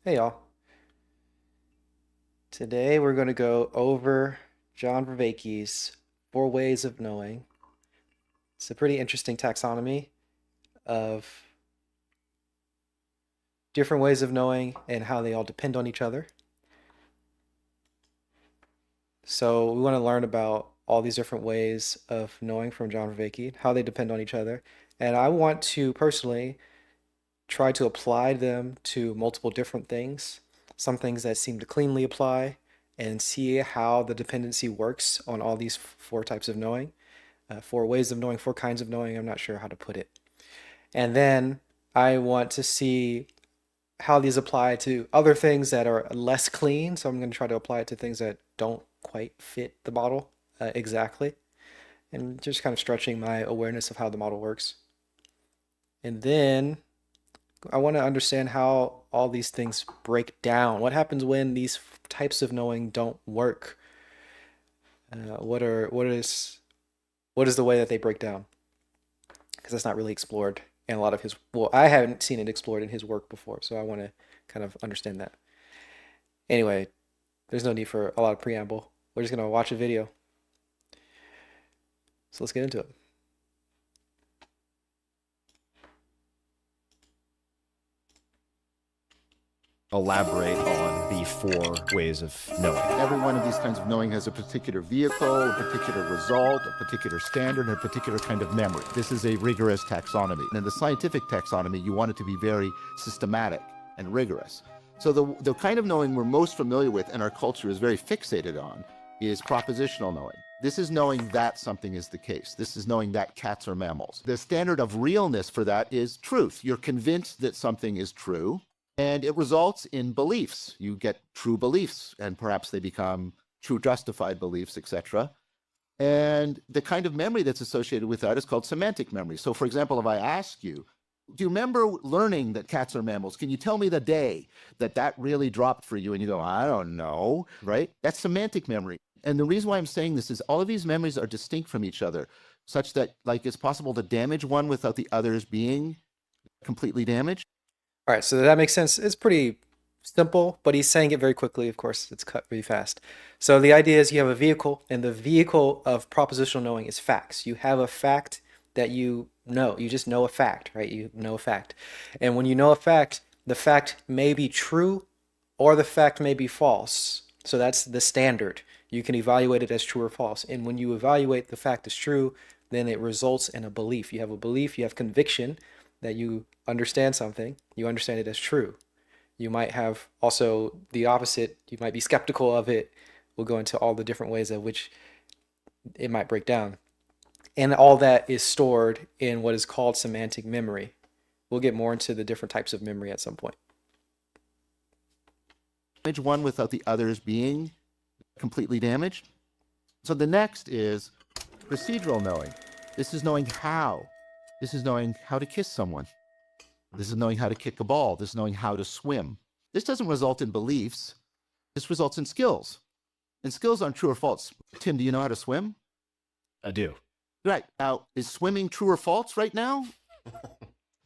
Hey y'all. Today we're going to go over John Vervaeke's Four Ways of Knowing. It's a pretty interesting taxonomy of different ways of knowing and how they all depend on each other. So we want to learn about all these different ways of knowing from John Vervaeke, how they depend on each other. And I want to personally try to apply them to multiple different things, some things that seem to cleanly apply, and see how the dependency works on all these four types of knowing, four ways of knowing, four kinds of knowing. I'm not sure how to put it. And then I want to see how these apply to other things that are less clean. So I'm going to try to apply it to things that don't quite fit the model exactly, and just kind of stretching my awareness of how the model works. And then I want to understand how all these things break down. What happens when these types of knowing don't work? What is the way that they break down? Because that's not really explored in a lot of his. Well, I haven't seen it explored in his work before, so I want to kind of understand that. Anyway, there's no need for a lot of preamble. We're just gonna watch a video. So let's get into it. Elaborate on the four ways of knowing. Every one of these kinds of knowing has a particular vehicle, a particular result, a particular standard, and a particular kind of memory. This is a rigorous taxonomy. And in the scientific taxonomy, you want it to be very systematic and rigorous. So the kind of knowing we're most familiar with and our culture is very fixated on is propositional knowing. This is knowing that something is the case. This is knowing that cats are mammals. The standard of realness for that is truth. You're convinced that something is true, and it results in beliefs. You get true beliefs, and perhaps they become true justified beliefs, etc. And the kind of memory that's associated with that is called semantic memory. So for example, if I ask you, do you remember learning that cats are mammals? Can you tell me the day that that really dropped for you? And you go, I don't know, right? That's semantic memory. And the reason why I'm saying this is all of these memories are distinct from each other, such that like it's possible to damage one without the others being completely damaged. All right, so that makes sense. It's pretty simple, but he's saying it very quickly. Of course, it's cut really fast. So the idea is you have a vehicle, and the vehicle of propositional knowing is facts. You have a fact that you know. You just know a fact, right? You know a fact. And when you know a fact, the fact may be true or the fact may be false. So that's the standard. You can evaluate it as true or false. And when you evaluate the fact as true, then it results in a belief. You have a belief, you have conviction that you understand something, you understand it as true. You might have also the opposite. You might be skeptical of it. We'll go into all the different ways in which it might break down. And all that is stored in what is called semantic memory. We'll get more into the different types of memory at some point. Damage one without the others being completely damaged. So the next is procedural knowing. This is knowing how. This is knowing how to kiss someone. This is knowing how to kick a ball. This is knowing how to swim. This doesn't result in beliefs. This results in skills. And skills aren't true or false. Tim, do you know how to swim? I do. Right. Now, is swimming true or false right now?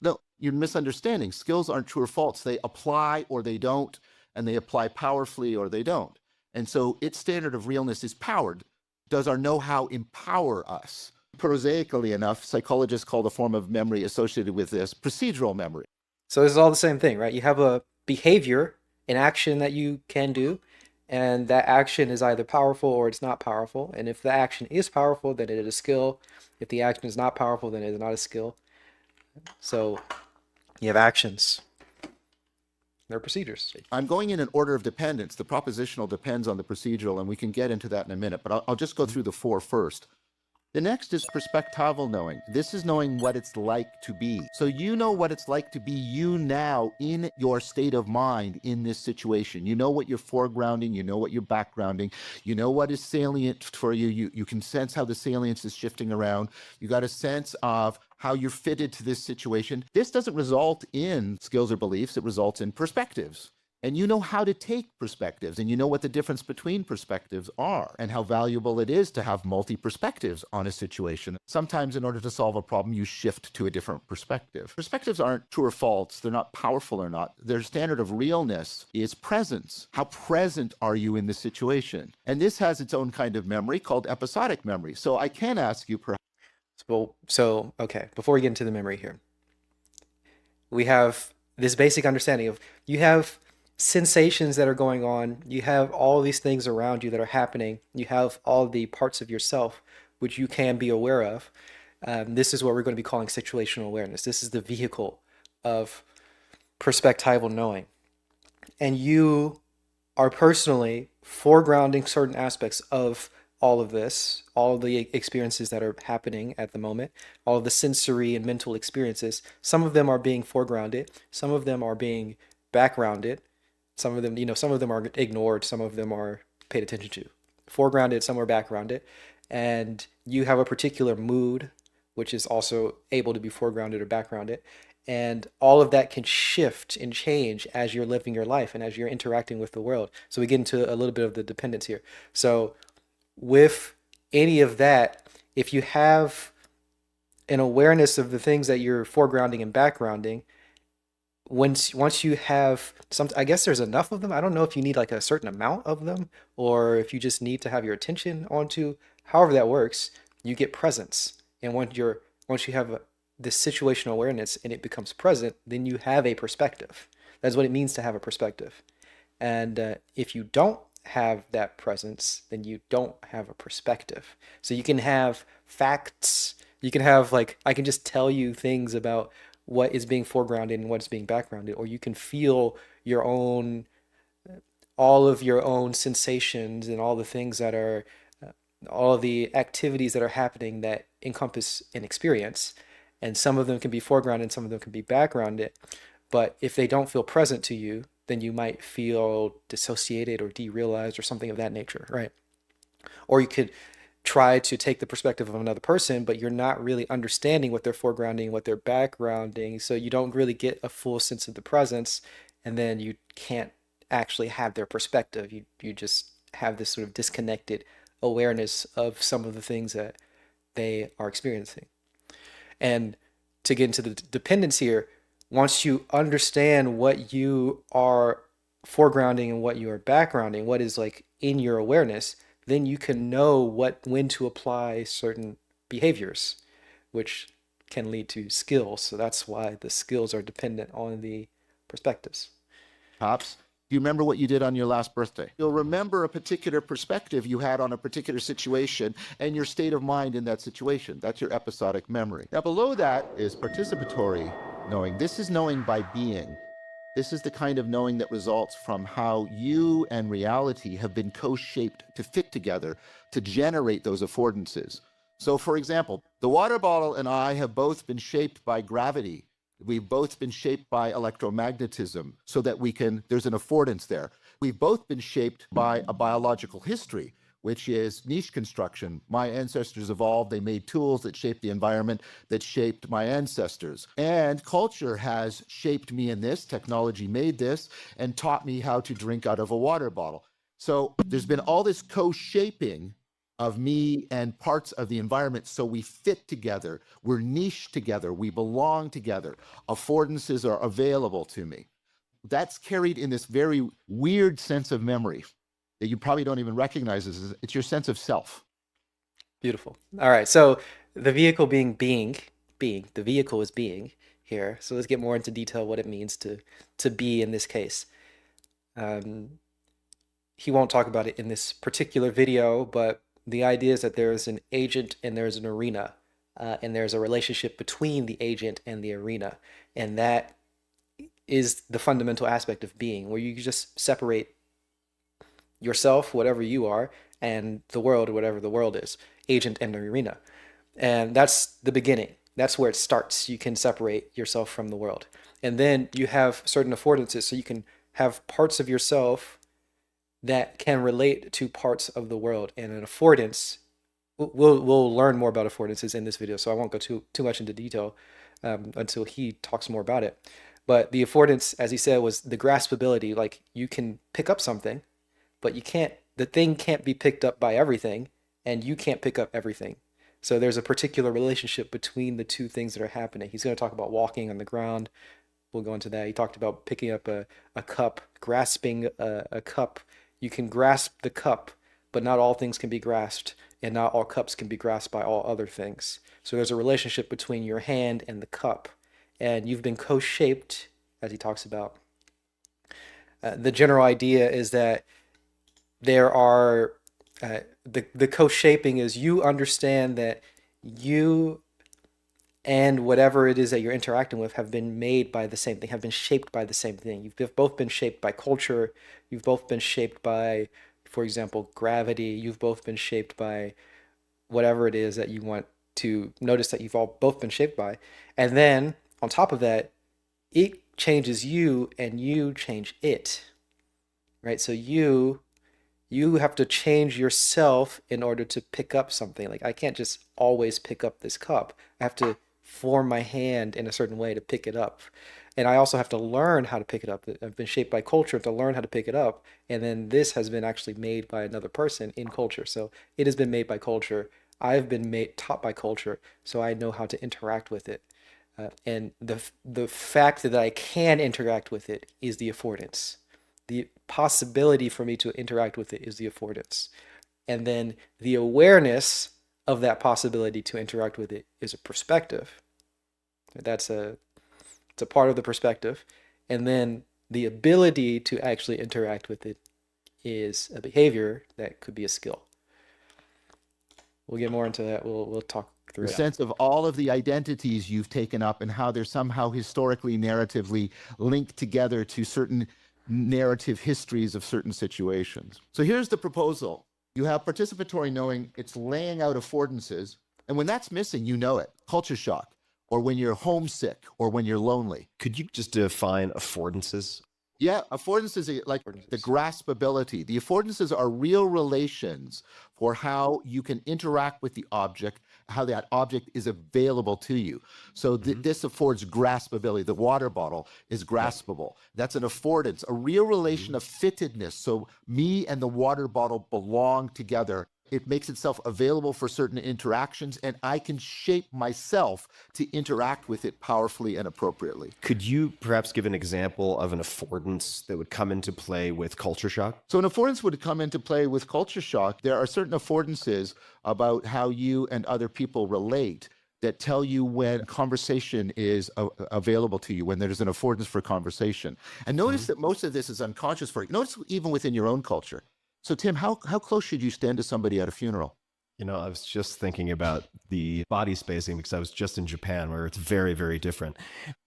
No, you're misunderstanding. Skills aren't true or false. They apply or they don't, and they apply powerfully or they don't. And so its standard of realness is powered. Does our know-how empower us? Prosaically enough, psychologists call the form of memory associated with this procedural memory. So this is all the same thing, right? You have a behavior, an action that you can do, and that action is either powerful or it's not powerful. And if the action is powerful, then it is a skill. If the action is not powerful, then it is not a skill. So you have actions. They're procedures. I'm going in an order of dependence. The propositional depends on the procedural, and we can get into that in a minute, but I'll just go through the four first. The next is perspectival knowing. This is knowing what it's like to be. So you know what it's like to be you now in your state of mind in this situation. You know what you're foregrounding, you know what you're backgrounding, you know what is salient for you. You can sense how the salience is shifting around. You got a sense of how you're fitted to this situation. This doesn't result in skills or beliefs, it results in perspectives. And you know how to take perspectives, and you know what the difference between perspectives are, and how valuable it is to have multi-perspectives on a situation. Sometimes in order to solve a problem, you shift to a different perspective. Perspectives aren't true or false. They're not powerful or not. Their standard of realness is presence. How present are you in the situation? And this has its own kind of memory called episodic memory. So I can ask you perhaps. So, okay, before we get into the memory here, we have this basic understanding of you have sensations that are going on, you have all these things around you that are happening, you have all the parts of yourself which you can be aware of. This is what we're going to be calling situational awareness. This is the vehicle of perspectival knowing. And you are personally foregrounding certain aspects of all of this, all of the experiences that are happening at the moment, all of the sensory and mental experiences. Some of them are being foregrounded, some of them are being backgrounded, some of them, some of them are ignored, some of them are paid attention to. Foregrounded, some are backgrounded, and you have a particular mood, which is also able to be foregrounded or backgrounded. And all of that can shift and change as you're living your life and as you're interacting with the world. So we get into a little bit of the dependence here. So with any of that, if you have an awareness of the things that you're foregrounding and backgrounding, once you have some, I guess there's enough of them. I don't know if you need like a certain amount of them or if you just need to have your attention onto, however that works, you get presence. And once you have this situational awareness and it becomes present, then you have a perspective. That's what it means to have a perspective. And if you don't have that presence, then you don't have a perspective. So you can have facts, you can have like, I can just tell you things about what is being foregrounded and what's being backgrounded, or you can feel your own, all of your own sensations and all the things that are, all of the activities that are happening that encompass an experience. And some of them can be foregrounded, some of them can be backgrounded. But if they don't feel present to you, then you might feel dissociated or derealized or something of that nature, right? Or you could try to take the perspective of another person, but you're not really understanding what they're foregrounding, what they're backgrounding, so you don't really get a full sense of the presence, and then you can't actually have their perspective. You just have this sort of disconnected awareness of some of the things that they are experiencing. And to get into the dependence here, once you understand what you are foregrounding and what you are backgrounding, what is like in your awareness, then you can know when to apply certain behaviors, which can lead to skills. So that's why the skills are dependent on the perspectives. Pops, do you remember what you did on your last birthday? You'll remember a particular perspective you had on a particular situation and your state of mind in that situation. That's your episodic memory. Now, below that is participatory knowing. This is knowing by being. This is the kind of knowing that results from how you and reality have been co-shaped to fit together to generate those affordances. So, for example, the water bottle and I have both been shaped by gravity. We've both been shaped by electromagnetism so that there's an affordance there. We've both been shaped by a biological history, which is niche construction. My ancestors evolved, they made tools that shaped the environment that shaped my ancestors. And culture has shaped me in this, technology made this, and taught me how to drink out of a water bottle. So there's been all this co-shaping of me and parts of the environment so we fit together, we're niche together, we belong together, affordances are available to me. That's carried in this very weird sense of memory that you probably don't even recognize. It's your sense of self. Beautiful. All right. So the vehicle being, the vehicle is being here. So let's get more into detail what it means to be in this case. He won't talk about it in this particular video, but the idea is that there is an agent and there's an arena, and there's a relationship between the agent and the arena. And that is the fundamental aspect of being, where you just separate yourself, whatever you are, and the world, whatever the world is, agent and arena. And that's the beginning. That's where it starts. You can separate yourself from the world. And then you have certain affordances. So you can have parts of yourself that can relate to parts of the world. And an affordance, we'll learn more about affordances in this video, so I won't go too much into detail until he talks more about it. But the affordance, as he said, was the graspability. Like you can pick up something, but you can't, the thing can't be picked up by everything, and you can't pick up everything. So there's a particular relationship between the two things that are happening. He's going to talk about walking on the ground. We'll go into that. He talked about picking up a cup, grasping a cup. You can grasp the cup, but not all things can be grasped, and not all cups can be grasped by all other things. So there's a relationship between your hand and the cup, and you've been co-shaped, as he talks about. The general idea is that there are the co-shaping is you understand that you and whatever it is that you're interacting with have been made by the same thing, have been shaped by the same thing. You've both been shaped by culture. You've both been shaped by, for example, gravity. You've both been shaped by whatever it is that you want to notice that you've all both been shaped by. And then on top of that, it changes you and you change it, right? So you have to change yourself in order to pick up something. Like I can't just always pick up this cup. I have to form my hand in a certain way to pick it up. And I also have to learn how to pick it up. I've been shaped by culture to learn how to pick it up. And then this has been actually made by another person in culture. So it has been made by culture. I've been taught by culture, so I know how to interact with it. And the fact that I can interact with it is the affordance. The possibility for me to interact with it is the affordance. And then the awareness of that possibility to interact with it is a perspective. It's a part of the perspective. And then the ability to actually interact with it is a behavior that could be a skill. We'll get more into that. We'll talk through The it. sense of all of the identities you've taken up and how they're somehow historically, narratively linked together to certain narrative histories of certain situations. So here's the proposal. You have participatory knowing, it's laying out affordances, and when that's missing, you know it. Culture shock, or when you're homesick, or when you're lonely. Could you just define affordances? Yeah, affordances are like the graspability. The affordances are real relations for how you can interact with the object, how that object is available to you. So this affords graspability. The water bottle is graspable. That's an affordance, a real relation of fittedness. So me and the water bottle belong together. It makes itself available for certain interactions, and I can shape myself to interact with it powerfully and appropriately. Could you perhaps give an example of an affordance that would come into play with culture shock? So an affordance would come into play with culture shock. There are certain affordances about how you and other people relate that tell you when conversation is available to you, when there's an affordance for conversation. And notice that most of this is unconscious for you. Notice even within your own culture. So Tim, how close should you stand to somebody at a funeral? You know, I was just thinking about the body spacing because I was just in Japan where it's very, very different.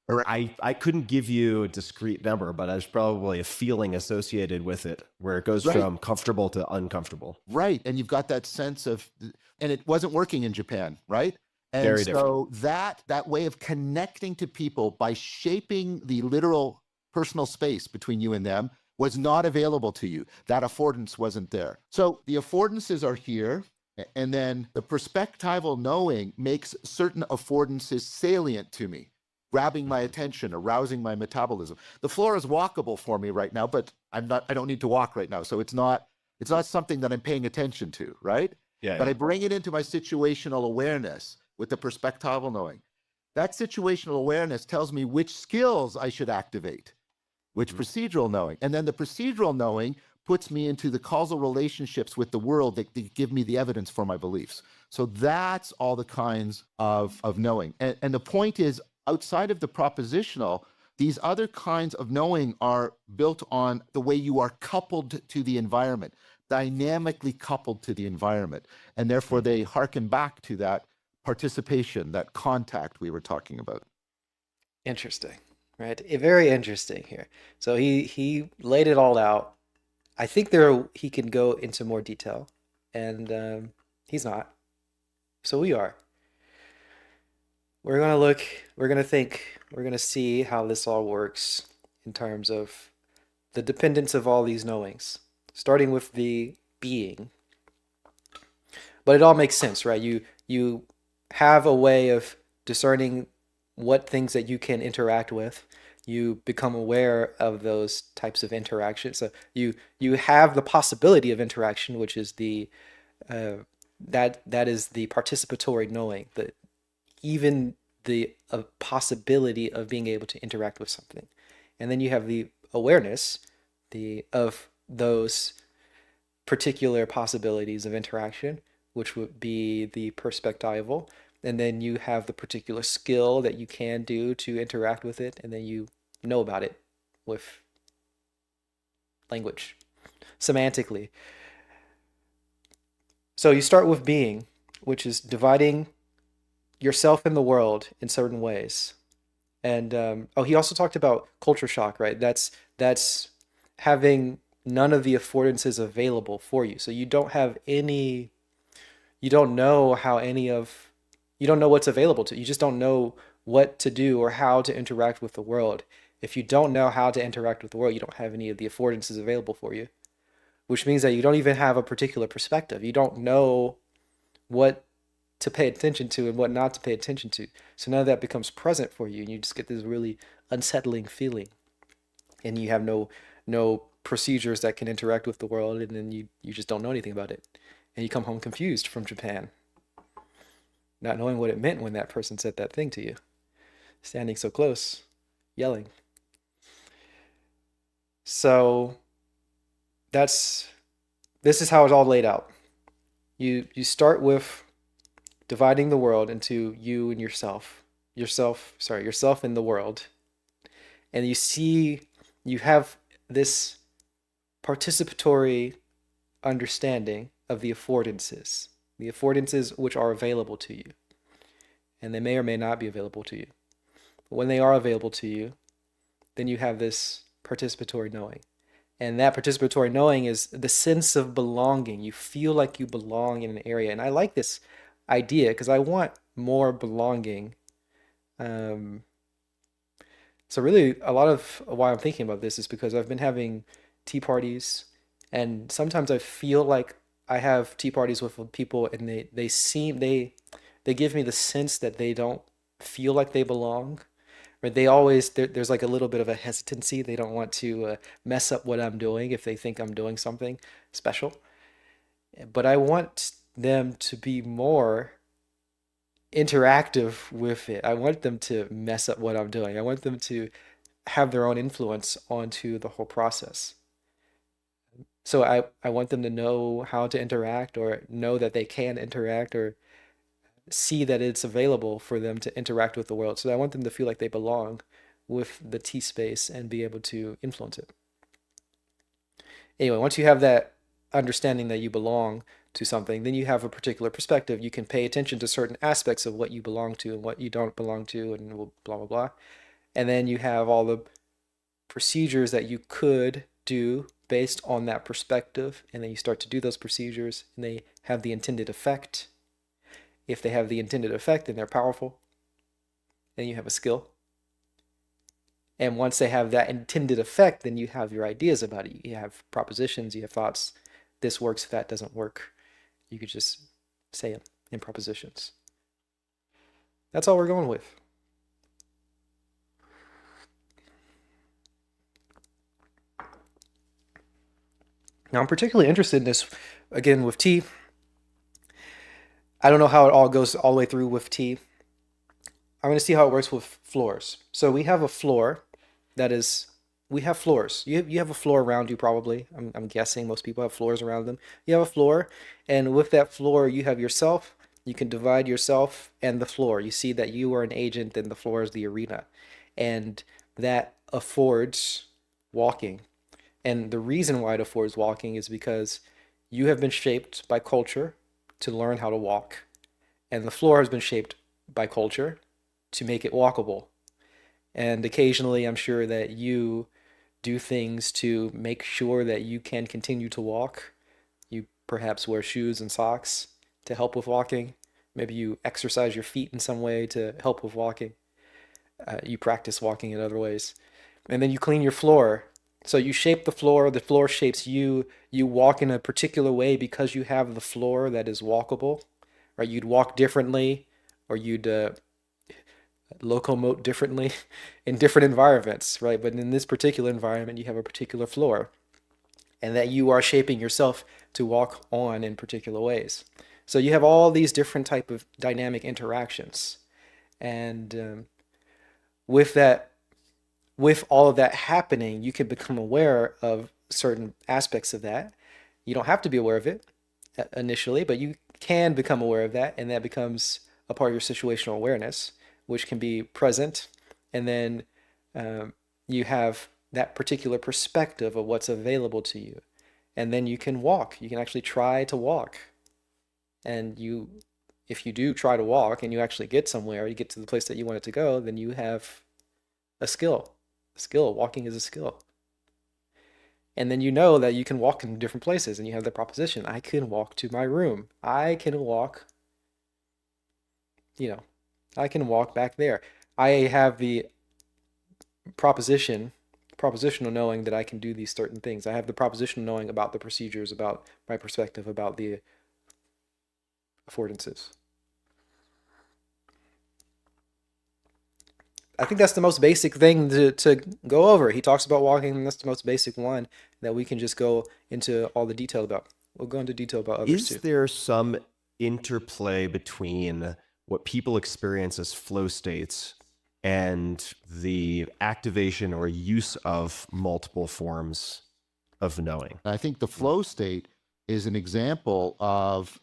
I couldn't give you a discrete number, but there's probably a feeling associated with it where it goes from comfortable to uncomfortable. Right. And you've got that sense of, and it wasn't working in Japan, right? And Very so that way of connecting to people by shaping the literal personal space between you and them was not available to you. That affordance wasn't there. So the affordances are here. And then the perspectival knowing makes certain affordances salient to me, grabbing my attention, arousing my metabolism. The floor is walkable for me right now, but I don't need to walk right now. So it's not something that I'm paying attention to, right? Yeah. But I bring it into my situational awareness with the perspectival knowing. That situational awareness tells me which skills I should activate, which procedural knowing. And then the procedural knowing puts me into the causal relationships with the world that give me the evidence for my beliefs. So that's all the kinds of knowing. And the point is, outside of the propositional, these other kinds of knowing are built on the way you are coupled to the environment, dynamically coupled to the environment. And therefore, they hearken back to that participation, that contact we were talking about. Interesting, right? Very interesting here. So he laid it all out. I think he can go into more detail, and he's not. So we are. We're gonna look. We're gonna think. We're gonna see how this all works in terms of the dependence of all these knowings, starting with the being. But it all makes sense, right? You have a way of discerning what things that you can interact with. You become aware of those types of interactions. So you have the possibility of interaction, which is the that is the participatory knowing, that even the possibility of being able to interact with something. And then you have the awareness of those particular possibilities of interaction, which would be the perspectival. And then you have the particular skill that you can do to interact with it, and then you know about it with language, semantically. So you start with being, which is dividing yourself in the world in certain ways. And he also talked about culture shock, right? That's having none of the affordances available for you. So you don't have any, you don't know how any of, you don't know what's available to you. You just don't know what to do or how to interact with the world. If you don't know how to interact with the world, you don't have any of the affordances available for you, which means that you don't even have a particular perspective. You don't know what to pay attention to and what not to pay attention to. So none of that becomes present for you, and you just get this really unsettling feeling. And you have no procedures that can interact with the world, and then you just don't know anything about it. And you come home confused from Japan, not knowing what it meant when that person said that thing to you, standing so close, yelling. So this is how it's all laid out. You start with dividing the world into you and yourself and the world. And you have this participatory understanding of the affordances which are available to you. And they may or may not be available to you. But when they are available to you, then you have this participatory knowing. And that participatory knowing is the sense of belonging. You feel like you belong in an area. And I like this idea because I want more belonging. So really, a lot of why I'm thinking about this is because I've been having tea parties, and sometimes I feel like I have tea parties with people, and they give me the sense that they don't feel like they belong. Or there's like a little bit of a hesitancy. They don't want to mess up what I'm doing if they think I'm doing something special. But I want them to be more interactive with it. I want them to mess up what I'm doing. I want them to have their own influence onto the whole process. So I want them to know how to interact, or know that they can interact, or see that it's available for them to interact with the world. So I want them to feel like they belong with the tea space and be able to influence it. Anyway, once you have that understanding that you belong to something, then you have a particular perspective. You can pay attention to certain aspects of what you belong to and what you don't belong to, and blah, blah, blah. And then you have all the procedures that you could do based on that perspective. And then you start to do those procedures, and they have the intended effect. If they have the intended effect, then they're powerful. Then you have a skill. And once they have that intended effect, then you have your ideas about it. You have propositions, you have thoughts. This works, that doesn't work. You could just say them in propositions. That's all we're going with. Now, I'm particularly interested in this, again, with tea. I don't know how it all goes all the way through with tea. I'm going to see how it works with floors. So we have a floor we have floors. You have a floor around you probably. I'm guessing most people have floors around them. You have a floor, and with that floor, you have yourself. You can divide yourself and the floor. You see that you are an agent and the floor is the arena. And that affords walking. And the reason why it affords walking is because you have been shaped by culture to learn how to walk. And the floor has been shaped by culture to make it walkable. And occasionally, I'm sure that you do things to make sure that you can continue to walk. You perhaps wear shoes and socks to help with walking. Maybe you exercise your feet in some way to help with walking. You practice walking in other ways. And then you clean your floor. So you shape the floor shapes you. You walk in a particular way because you have the floor that is walkable. Right? You'd walk differently, or you'd locomote differently in different environments, right? But in this particular environment, you have a particular floor, and that you are shaping yourself to walk on in particular ways. So you have all these different type of dynamic interactions, and with that, with all of that happening, you can become aware of certain aspects of that. You don't have to be aware of it initially, but you can become aware of that, and that becomes a part of your situational awareness, which can be present, and then you have that particular perspective of what's available to you, and then you can walk. You can actually try to walk, and if you do try to walk and you actually get somewhere, you get to the place that you want it to go, then you have a skill. A skill. Walking is a skill. And then you know that you can walk in different places, and you have the proposition, I can walk to my room. I can walk, I can walk back there. I have the propositional knowing that I can do these certain things. I have the propositional knowing about the procedures, about my perspective, about the affordances. I think that's the most basic thing to go over. He talks about walking, and that's the most basic one that we can just go into all the detail about. We'll go into detail about others too. Is there some interplay between what people experience as flow states and the activation or use of multiple forms of knowing? I think the flow state is an example of,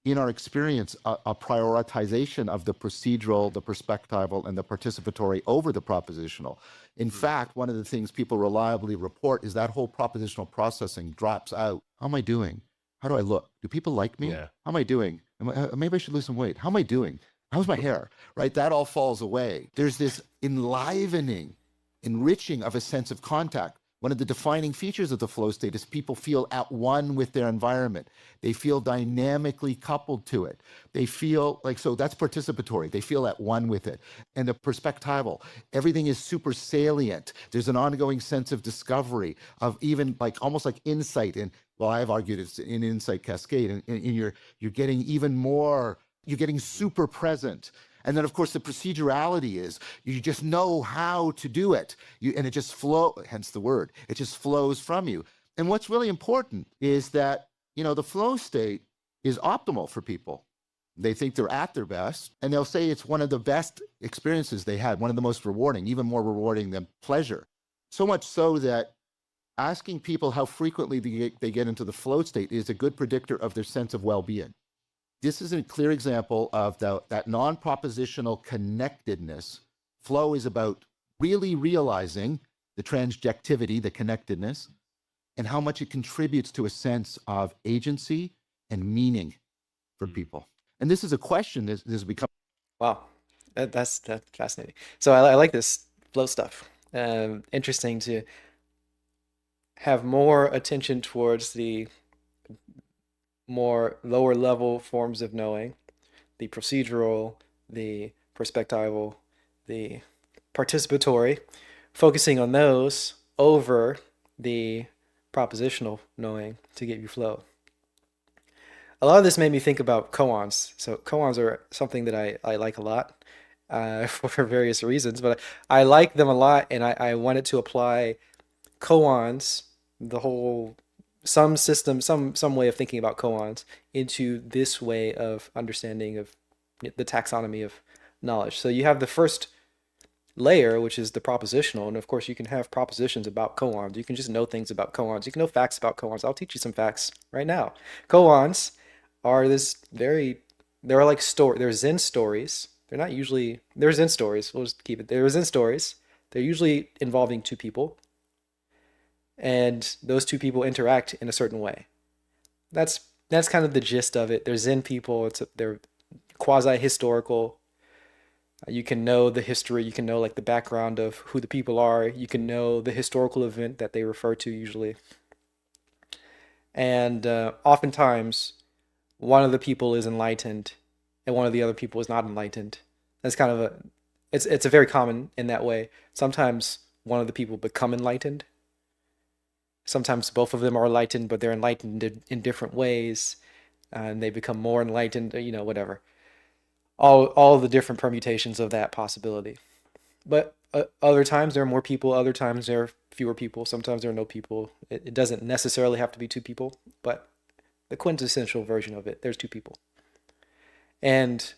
in our experience, a prioritization of the procedural, the perspectival, and the participatory over the propositional. In fact, one of the things people reliably report is that whole propositional processing drops out. How am I doing? How do I look? Do people like me? Yeah. How am I doing? Maybe I should lose some weight. How am I doing? How's my hair? Right? That all falls away. There's this enlivening, enriching of a sense of contact. One of the defining features of the flow state is people feel at one with their environment. They feel dynamically coupled to it. They feel like, so that's participatory. They feel at one with it. And the perspectival, everything is super salient. There's an ongoing sense of discovery, of even like almost like insight. And well, I've argued it's an insight cascade. And you're getting even more, you're getting super present. And then, of course, the procedurality is you just know how to do it. And it just flows, hence the word, it just flows from you. And what's really important is that, the flow state is optimal for people. They think they're at their best, and they'll say it's one of the best experiences they had, one of the most rewarding, even more rewarding than pleasure. So much so that asking people how frequently they get into the flow state is a good predictor of their sense of well-being. This is a clear example of that non-propositional connectedness. Flow is about really realizing the transjectivity, the connectedness, and how much it contributes to a sense of agency and meaning for people. And this is a question that has become... Wow, that's fascinating. So I like this flow stuff. Interesting to have more attention towards the more lower level forms of knowing, the procedural, the perspectival, the participatory, focusing on those over the propositional knowing to get you flow. A lot of this made me think about koans. So koans are something that I like a lot for various reasons, but I like them a lot, and I wanted to apply koans, the whole some system, some way of thinking about koans into this way of understanding of the taxonomy of knowledge. So you have the first layer, which is the propositional, and of course you can have propositions about koans. You can just know things about koans. You can know facts about koans. I'll teach you some facts right now. Koans are they're like they're Zen stories. They're not usually, they're Zen stories. We'll just keep it. They're Zen stories. They're usually involving two people, and those two people interact in a certain way. That's kind of the gist of it. They're Zen people. They're quasi-historical. You can know the history. You can know like the background of who the people are. You can know the historical event that they refer to usually. And oftentimes, one of the people is enlightened, and one of the other people is not enlightened. That's kind of it's a very common in that way. Sometimes one of the people become enlightened. Sometimes both of them are enlightened, but they're enlightened in different ways, and they become more enlightened, whatever. all the different permutations of that possibility. But other times there are more people, other times there are fewer people, sometimes there are no people. It doesn't necessarily have to be two people, but the quintessential version of it, there's two people. And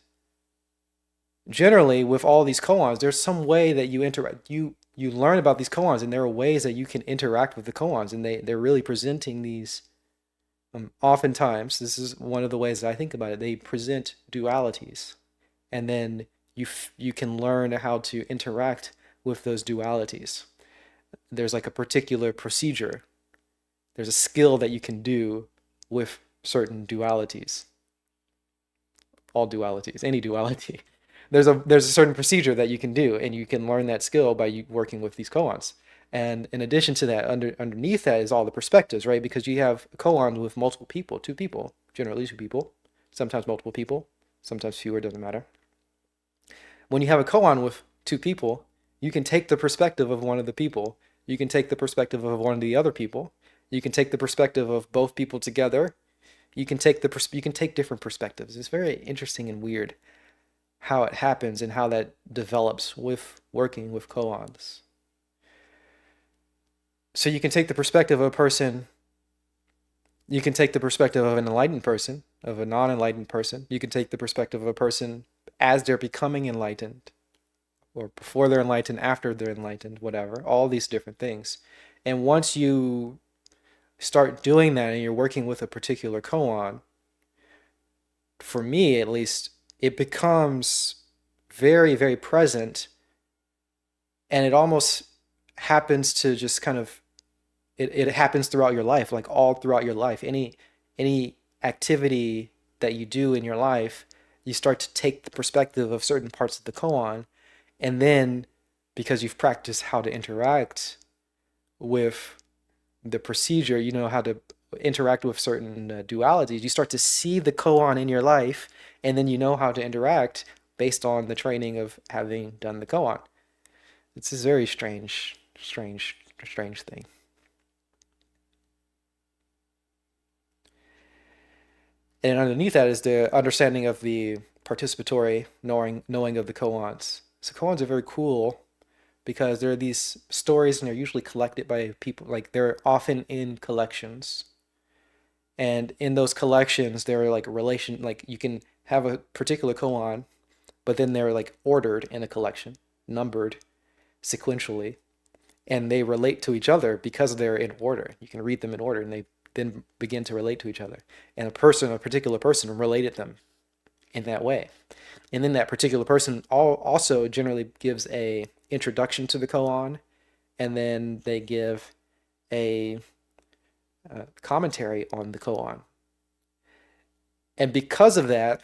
generally with all these koans, there's some way that you interact. You learn about these koans, and there are ways that you can interact with the koans, and they're really presenting these. Oftentimes, this is one of the ways that I think about it. They present dualities, and then you can learn how to interact with those dualities. There's like a particular procedure. There's a skill that you can do with certain dualities. All dualities, any duality. There's a certain procedure that you can do, and you can learn that skill by working with these koans. And in addition to that, underneath that is all the perspectives, right? Because you have a koan with multiple people, two people, generally two people, sometimes multiple people, sometimes fewer, doesn't matter. When you have a koan with two people, you can take the perspective of one of the people. You can take the perspective of one of the other people. You can take the perspective of both people together. You can take different perspectives. It's very interesting and weird how it happens and how that develops with working with koans. So you can take the perspective of a person. You can take the perspective of an enlightened person, of a non-enlightened person. You can take the perspective of a person as they're becoming enlightened, or before they're enlightened, after they're enlightened, whatever, all these different things. And once you start doing that and you're working with a particular koan, for me at least, it becomes very, very present, and it almost happens to just kind of, it happens throughout your life, like all throughout your life. Any activity that you do in your life, you start to take the perspective of certain parts of the koan, and then because you've practiced how to interact with the procedure, you know how to interact with certain dualities, you start to see the koan in your life, and then you know how to interact based on the training of having done the koan. It's a very strange thing. And underneath that is the understanding of the participatory knowing of the koans. So koans are very cool because there are these stories, and they're usually collected by people, like they're often in collections. And in those collections, there are like like you can have a particular koan, but then they're like ordered in a collection, numbered sequentially, and they relate to each other because they're in order. You can read them in order, and they then begin to relate to each other. And a particular person related them in that way. And then that particular person also generally gives a introduction to the koan, and then they give a commentary on the koan. And because of that,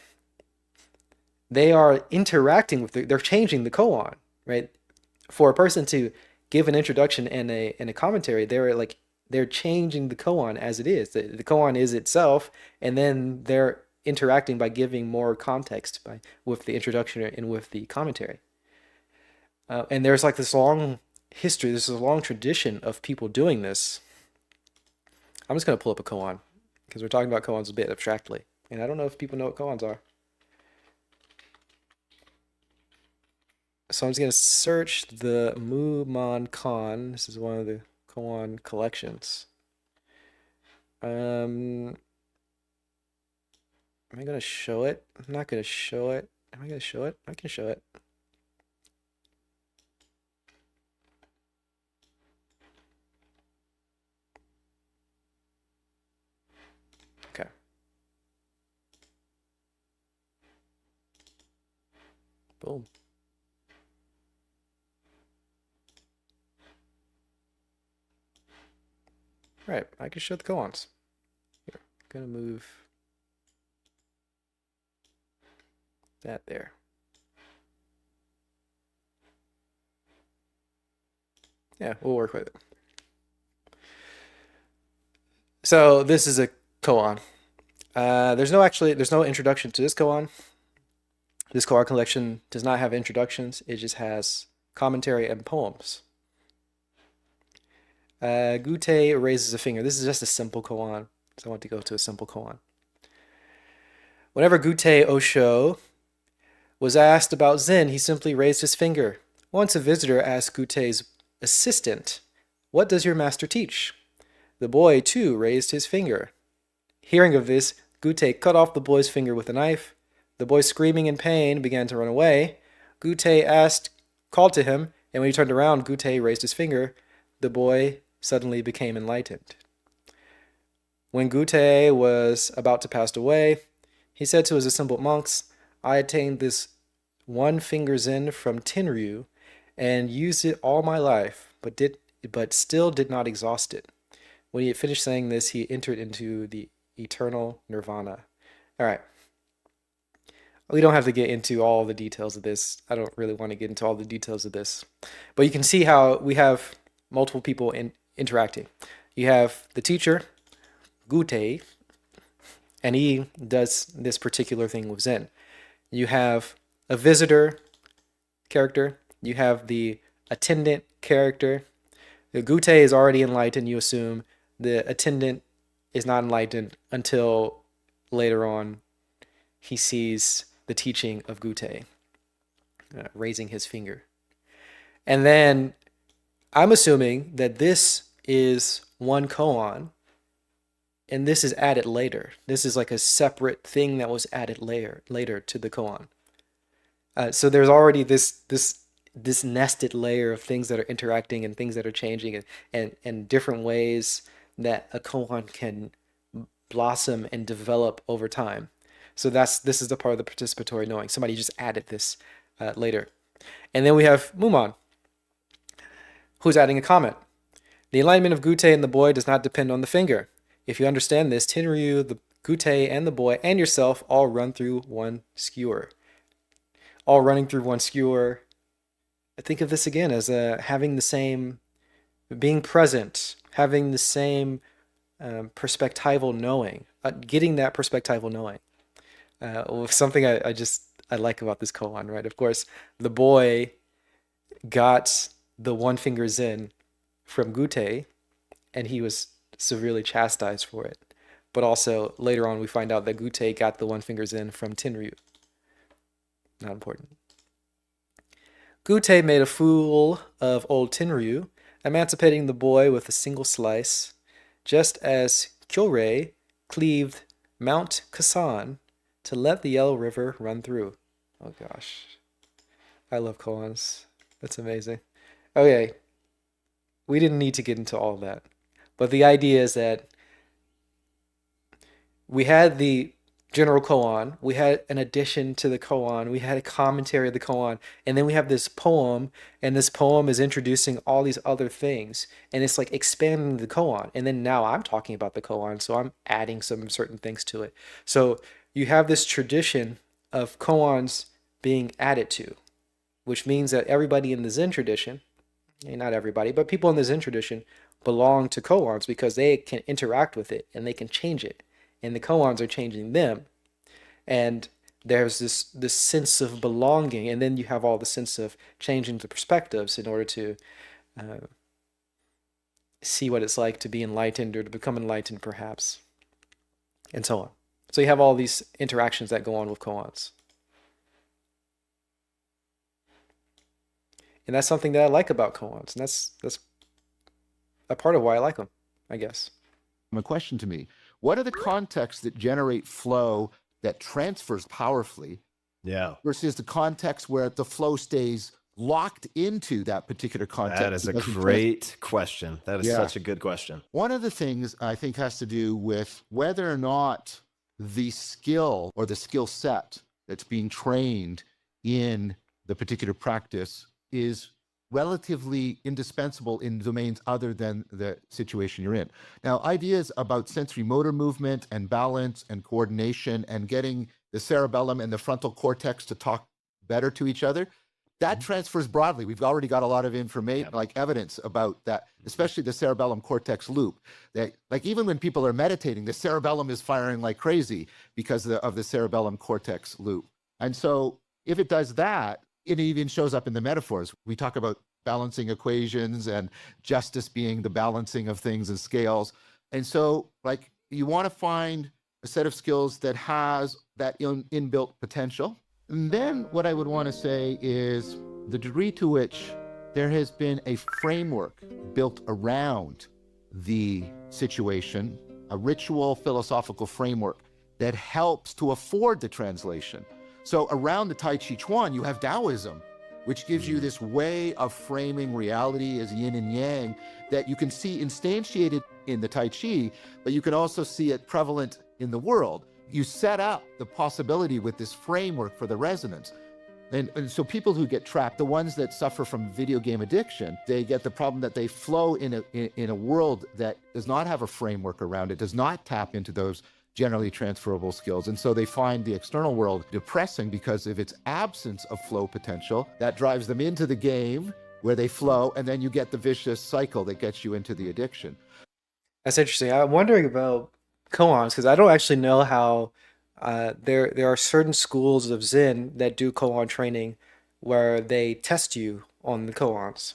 they are interacting with they're changing the koan, right? For a person to give an introduction and a commentary, they're changing the koan as it is. The koan is itself, and then they're interacting by giving more context with the introduction and with the commentary. And there's like this long history, this is a long tradition of people doing this. I'm just going to pull up a koan because we're talking about koans a bit abstractly, and I don't know if people know what koans are. So I'm just going to search the Muman Khan. This is one of the koan collections. Am I going to show it? I'm not going to show it. Am I going to show it? I can show it. Okay. Boom. Right, I can show the koans. Here, I'm gonna move that there. Yeah, we'll work with it. So this is a koan. There's no introduction to this koan. This koan collection does not have introductions. It just has commentary and poems. Gute raises a finger. This is just a simple koan, so I want to go to a simple koan. Whenever Gute Osho Was asked about Zen, he simply raised his finger. Once a visitor asked Gutei's assistant, "What does your master teach?" The boy, too, raised his finger. Hearing of this, Gutei cut off the boy's finger with a knife. The boy, screaming in pain, began to run away. Gutei called to him, and when he turned around, Gutei raised his finger. The boy suddenly became enlightened. When Gutei was about to pass away, he said to his assembled monks, "I attained this one finger Zen from Tenryu and used it all my life, but still did not exhaust it." When he had finished saying this, he entered into the eternal nirvana. All right. We don't have to get into all the details of this. I don't really want to get into all the details of this. But you can see how we have multiple people interacting. You have the teacher, Gutei, and he does this particular thing with Zen. You have a visitor character. You have the attendant character. The Gutei is already enlightened, you assume. The attendant is not enlightened until later on he sees the teaching of Gutei, raising his finger. And then I'm assuming that this is one koan, and this is added later. This is like a separate thing that was added later to the koan. So there's already this nested layer of things that are interacting and things that are changing and different ways that a koan can blossom and develop over time. So this is the part of the participatory knowing. Somebody just added this later. And then we have Mumon, who's adding a comment. The enlightenment of Gutei and the boy does not depend on the finger. If you understand this, Tenryu, the Gutei, and the boy, and yourself all run through one skewer. All running through one skewer. I think of this again as having the same, being present, having the same perspectival knowing, getting that perspectival knowing. Something I like about this koan, right? Of course, the boy got the one finger Zen from Gutei, and he was severely chastised for it. But also, later on, we find out that Gutei got the one finger Zen from Tenryu. Not important. Gutei made a fool of old Tenryu, emancipating the boy with a single slice, just as Kyorei cleaved Mount Kasan to let the Yellow River run through. Oh gosh. I love koans. That's amazing. Okay. We didn't need to get into all that. But the idea is that we had the general koan, we had an addition to the koan, we had a commentary of the koan, and then we have this poem, and this poem is introducing all these other things, and it's like expanding the koan. And then now I'm talking about the koan, so I'm adding some certain things to it. So you have this tradition of koans being added to, which means that everybody in the Zen tradition, not everybody, but people in the Zen tradition belong to koans because they can interact with it and they can change it. And the koans are changing them. And there's this sense of belonging, and then you have all the sense of changing the perspectives in order to see what it's like to be enlightened or to become enlightened, perhaps, and so on. So you have all these interactions that go on with koans. And that's something that I like about koans, and that's a part of why I like them, I guess. A question to me. What are the contexts that generate flow that transfers powerfully versus the context where the flow stays locked into that particular context? That is a great question. That is such a good question. One of the things I think has to do with whether or not the skill or the skill set that's being trained in the particular practice is relatively indispensable in domains other than the situation you're in. Now, ideas about sensory motor movement and balance and coordination and getting the cerebellum and the frontal cortex to talk better to each other, that transfers broadly. We've already got a lot of information, like evidence about that, especially the cerebellum cortex loop. That, like, even when people are meditating, the cerebellum is firing like crazy because of the cerebellum cortex loop. And so if it does that, it even shows up in the metaphors. We talk about balancing equations and justice being the balancing of things and scales. And so, like, you want to find a set of skills that has that inbuilt potential. And then what I would want to say is the degree to which there has been a framework built around the situation, a ritual philosophical framework that helps to afford the translation. So around the Tai Chi Chuan, you have Taoism, which gives you this way of framing reality as yin and yang that you can see instantiated in the Tai Chi, but you can also see it prevalent in the world. You set up the possibility with this framework for the resonance. And so people who get trapped, the ones that suffer from video game addiction, they get the problem that they flow in a world that does not have a framework around it, does not tap into those generally transferable skills. And so they find the external world depressing because of its absence of flow potential. That drives them into the game where they flow, and then you get the vicious cycle that gets you into the addiction. That's interesting. I'm wondering about koans because I don't actually know how there are certain schools of Zen that do koan training where they test you on the koans,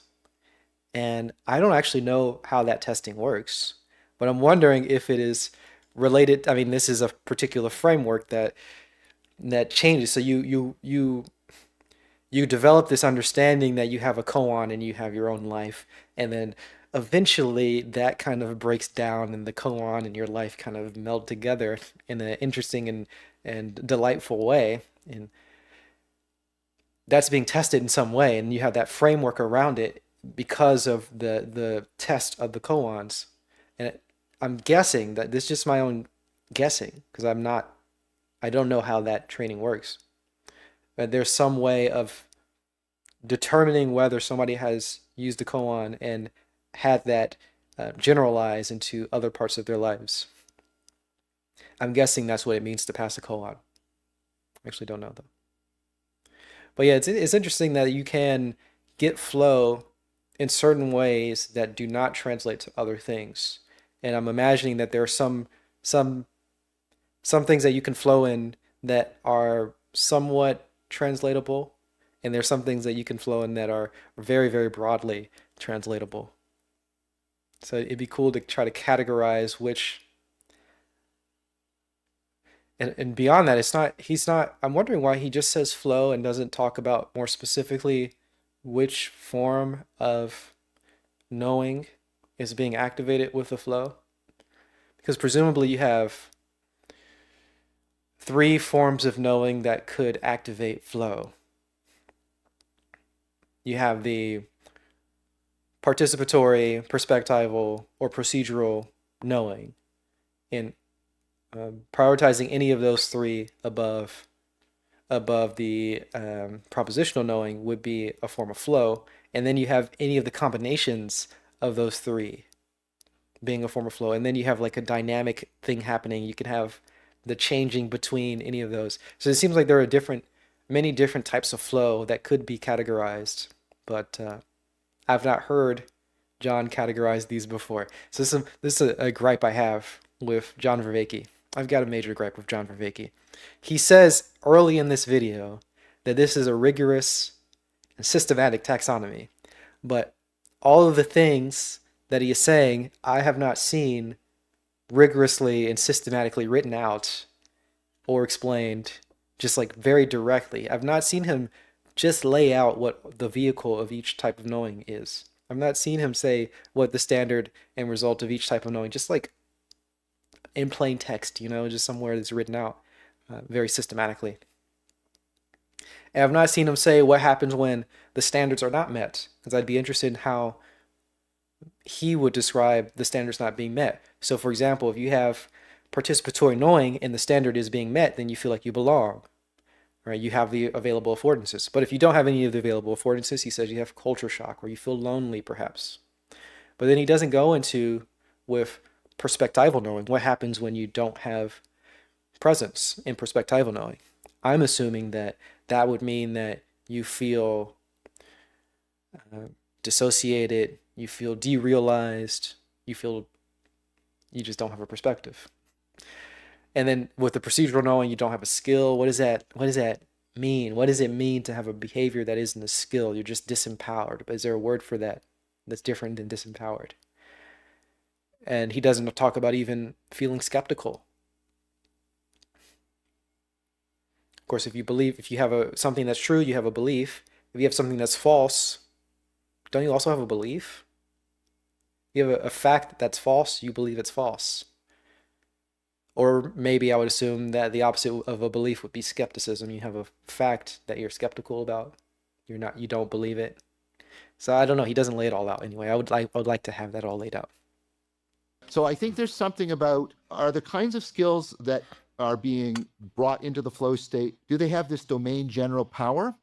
and I don't actually know how that testing works. But I'm wondering if it is related. I mean, this is a particular framework that changes. So you develop this understanding that you have a koan and you have your own life, and then eventually that kind of breaks down and the koan and your life kind of meld together in an interesting and delightful way. And that's being tested in some way, and you have that framework around it because of the test of the koans. And I'm guessing that this is just my own guessing because I don't know how that training works. But there's some way of determining whether somebody has used the koan and had that generalize into other parts of their lives. I'm guessing that's what it means to pass a koan. I actually don't know though. But yeah, it's interesting that you can get flow in certain ways that do not translate to other things. And I'm imagining that there are some things that you can flow in that are somewhat translatable, and there's some things that you can flow in that are very, very broadly translatable. So it'd be cool to try to categorize which, and beyond that, he's not, I'm wondering why he just says flow and doesn't talk about more specifically which form of knowing is being activated with the flow. Because presumably you have three forms of knowing that could activate flow. You have the participatory, perspectival, or procedural knowing. In prioritizing any of those three above the propositional knowing would be a form of flow. And then you have any of the combinations of those three being a form of flow. And then you have like a dynamic thing happening. You can have the changing between any of those. So it seems like there are many different types of flow that could be categorized, but I've not heard John categorize these before. So this is a gripe I have with John Vervaeke. I've got a major gripe with John Vervaeke. He says early in this video that this is a rigorous and systematic taxonomy, but all of the things that he is saying, I have not seen rigorously and systematically written out or explained just like very directly. I've not seen him just lay out what the vehicle of each type of knowing is. I've not seen him say what the standard and result of each type of knowing, just like in plain text, just somewhere that's written out very systematically. And I've not seen him say what happens when the standards are not met, because I'd be interested in how he would describe the standards not being met. So for example, if you have participatory knowing and the standard is being met, then you feel like you belong, right? You have the available affordances. But if you don't have any of the available affordances, he says you have culture shock, or you feel lonely perhaps. But then he doesn't go into with perspectival knowing, what happens when you don't have presence in perspectival knowing. I'm assuming that that would mean that you feel dissociated, you feel derealized, you feel you just don't have a perspective. And then with the procedural knowing, you don't have a skill. What does that mean? What does it mean to have a behavior that isn't a skill? You're just disempowered. But is there a word for that that's different than disempowered? And he doesn't talk about even feeling skeptical. Of course, if you have something that's true, you have a belief. If you have something that's false, don't you also have a belief? If you have a fact that's false, you believe it's false. Or maybe I would assume that the opposite of a belief would be skepticism. You have a fact that you're skeptical about. You don't believe it. So I don't know. He doesn't lay it all out anyway. I would like to have that all laid out. So I think there's something about, are the kinds of skills that are being brought into the flow state, do they have this domain general power?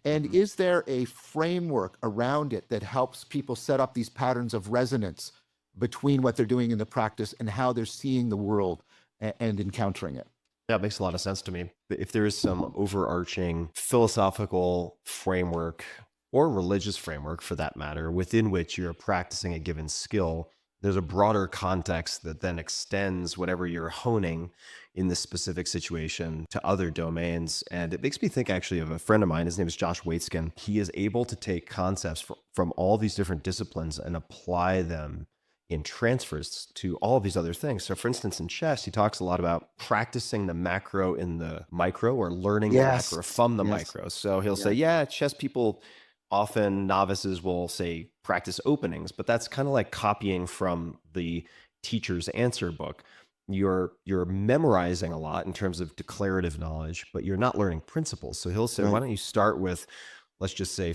And is there a framework around it that helps people set up these patterns of resonance between what they're doing in the practice and how they're seeing the world and encountering it? That makes a lot of sense to me. If there is some overarching philosophical framework or religious framework for that matter, within which you're practicing a given skill, there's a broader context that then extends whatever you're honing in this specific situation to other domains. And it makes me think actually of a friend of mine. His name is Josh Waitzkin. He is able to take concepts from all these different disciplines and apply them in transfers to all of these other things. So for instance, in chess, he talks a lot about practicing the macro in the micro, or learning the macro from the micro. So he'll say, chess people, often novices will say practice openings, but that's kind of like copying from the teacher's answer book. You're memorizing a lot in terms of declarative knowledge, but you're not learning principles. So he'll say, why don't you start with, let's just say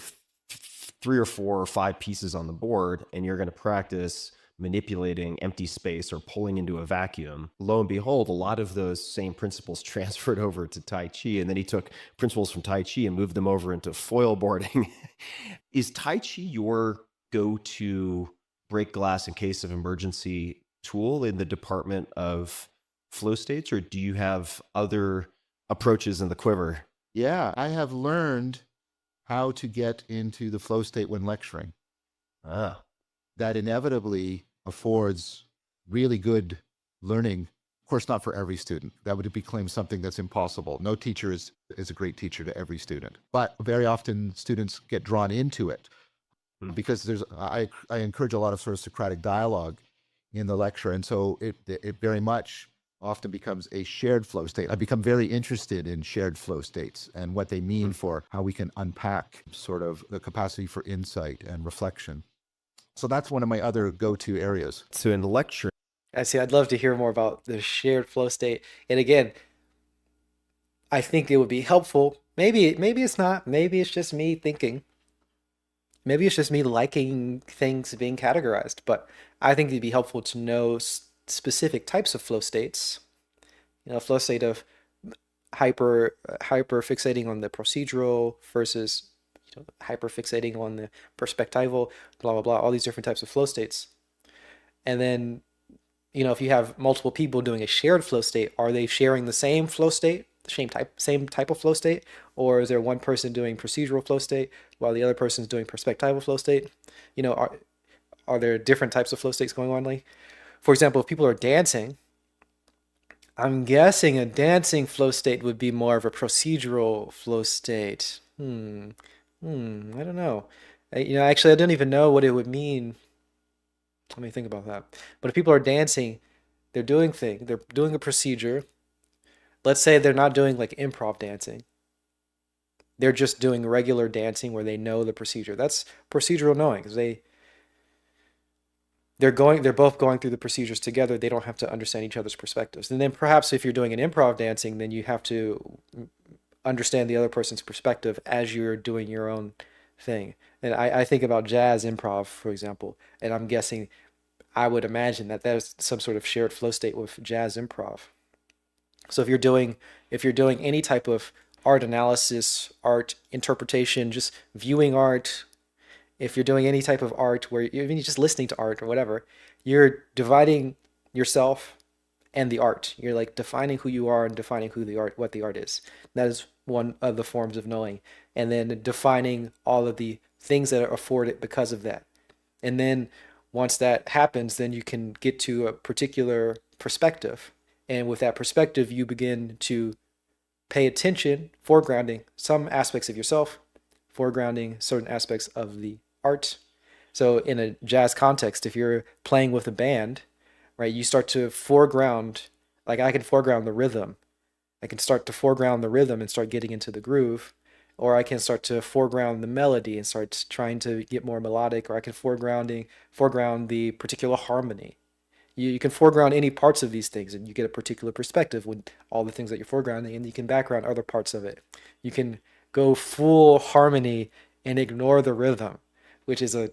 3 or 4 or 5 pieces on the board, and you're going to practice manipulating empty space or pulling into a vacuum. Lo and behold, a lot of those same principles transferred over to Tai Chi. And then he took principles from Tai Chi and moved them over into foil boarding. Is Tai Chi your go-to break glass in case of emergency tool in the department of flow states, or do you have other approaches in the quiver? Yeah, I have learned how to get into the flow state when lecturing. That inevitably affords really good learning. Of course, not for every student. That would be claimed something that's impossible. No teacher is a great teacher to every student. But very often students get drawn into it because I encourage a lot of sort of Socratic dialogue in the lecture. And so it very much often becomes a shared flow state. I become very interested in shared flow states and what they mean for how we can unpack sort of the capacity for insight and reflection. So that's one of my other go-to areas. So in lecture, I see. I'd love to hear more about the shared flow state. And again, I think it would be helpful. Maybe it's not. Maybe it's just me thinking. Maybe it's just me liking things being categorized. But I think it'd be helpful to know specific types of flow states. Flow state of hyper fixating on the procedural versus hyper fixating on the perspectival, blah, blah, blah, all these different types of flow states. And then, if you have multiple people doing a shared flow state, are they sharing the same flow state, the same type of flow state? Or is there one person doing procedural flow state while the other person is doing perspectival flow state? Are there different types of flow states going on? Like, for example, if people are dancing, I'm guessing a dancing flow state would be more of a procedural flow state. I don't know. Actually, I don't even know what it would mean. Let me think about that. But if people are dancing, they're doing a procedure. Let's say they're not doing like improv dancing. They're just doing regular dancing where they know the procedure. That's procedural knowing, because they're both going through the procedures together. They don't have to understand each other's perspectives. And then perhaps if you're doing an improv dancing, then you have to understand the other person's perspective as you're doing your own thing. And I think about jazz improv, for example, and I'm guessing, I would imagine that there's some sort of shared flow state with jazz improv. So if you're doing any type of art analysis, art interpretation, just viewing art, if you're doing any type of art where you're just listening to art or whatever, you're dividing yourself and the art. You're like defining who you are and defining what the art is. That is one of the forms of knowing. And then defining all of the things that are afforded because of that. And then once that happens, then you can get to a particular perspective. And with that perspective, you begin to pay attention, foregrounding some aspects of yourself, foregrounding certain aspects of the art. So in a jazz context, if you're playing with a band, right, you start to foreground, like I can foreground the rhythm, I can start to foreground the rhythm and start getting into the groove, or I can start to foreground the melody and start trying to get more melodic, or I can foreground the particular harmony. You can foreground any parts of these things and you get a particular perspective with all the things that you're foregrounding, and you can background other parts of it. You can go full harmony and ignore the rhythm, which is a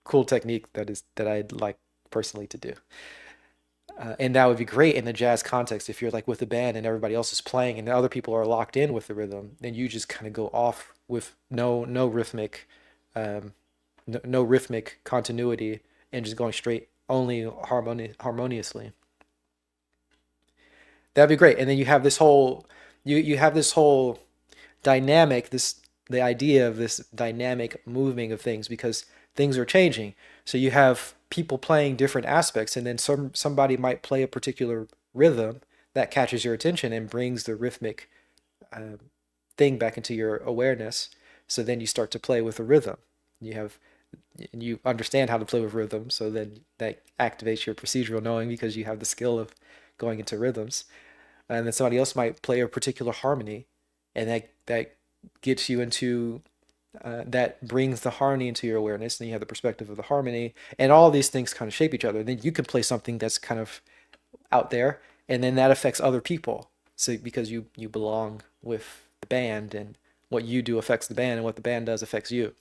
cool technique that I'd like personally to do. And that would be great in the jazz context if you're like with a band and everybody else is playing and the other people are locked in with the rhythm, then you just kind of go off with no rhythmic no rhythmic continuity and just going straight only harmoniously. That'd be great. And then you have this whole you have this whole dynamic, this the idea of this dynamic moving of things because things are changing. So you have people playing different aspects, and then somebody might play a particular rhythm that catches your attention and brings the rhythmic uh, thing back into your awareness. So then you start to play with a rhythm. You have you understand how to play with rhythm, so then that activates your procedural knowing because you have the skill of going into rhythms. And then somebody else might play a particular harmony, and that gets you into that brings the harmony into your awareness, and you have the perspective of the harmony, and all these things kind of shape each other. And then you can play something that's kind of out there, and then that affects other people. So because you belong with the band, and what you do affects the band, and what the band does affects you.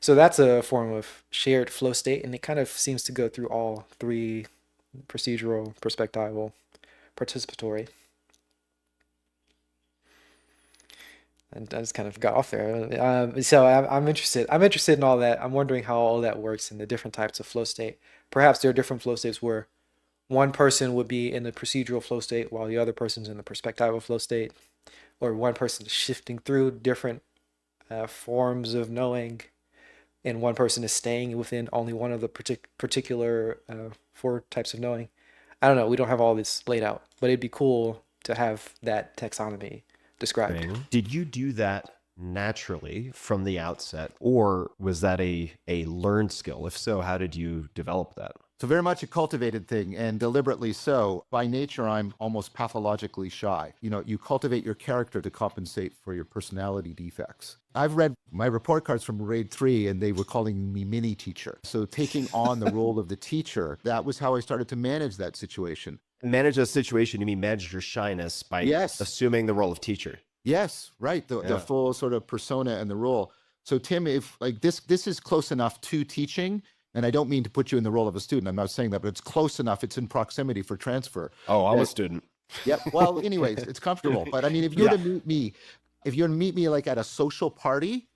So that's a form of shared flow state, and it kind of seems to go through all three: procedural, perspectival, participatory. And I just kind of got off there. So I'm interested. I'm interested in all that. I'm wondering how all that works in the different types of flow state. Perhaps there are different flow states where one person would be in the procedural flow state while the other person's in the perspectival flow state, or one person is shifting through different forms of knowing, and one person is staying within only one of the particular four types of knowing. I don't know. We don't have all this laid out, but it'd be cool to have that taxonomy described. Did you do that naturally from the outset, or was that a learned skill? If so, how did you develop that? So very much a cultivated thing, and deliberately so. By nature, I'm almost pathologically shy. You know, you cultivate your character to compensate for your personality defects. I've read my report cards from grade 3, and they were calling me mini teacher. So taking on the role of the teacher, that was how I started to manage that situation. Manage a situation, you mean manage your shyness by assuming the role of teacher. Yes, right. The full sort of persona and the role. So Tim, if like this is close enough to teaching, and I don't mean to put you in the role of a student, I'm not saying that, but it's close enough, it's in proximity for transfer. Oh, I'm a student. Yep. Well, anyways, it's comfortable. But I mean, if you were to meet me, like at a social party,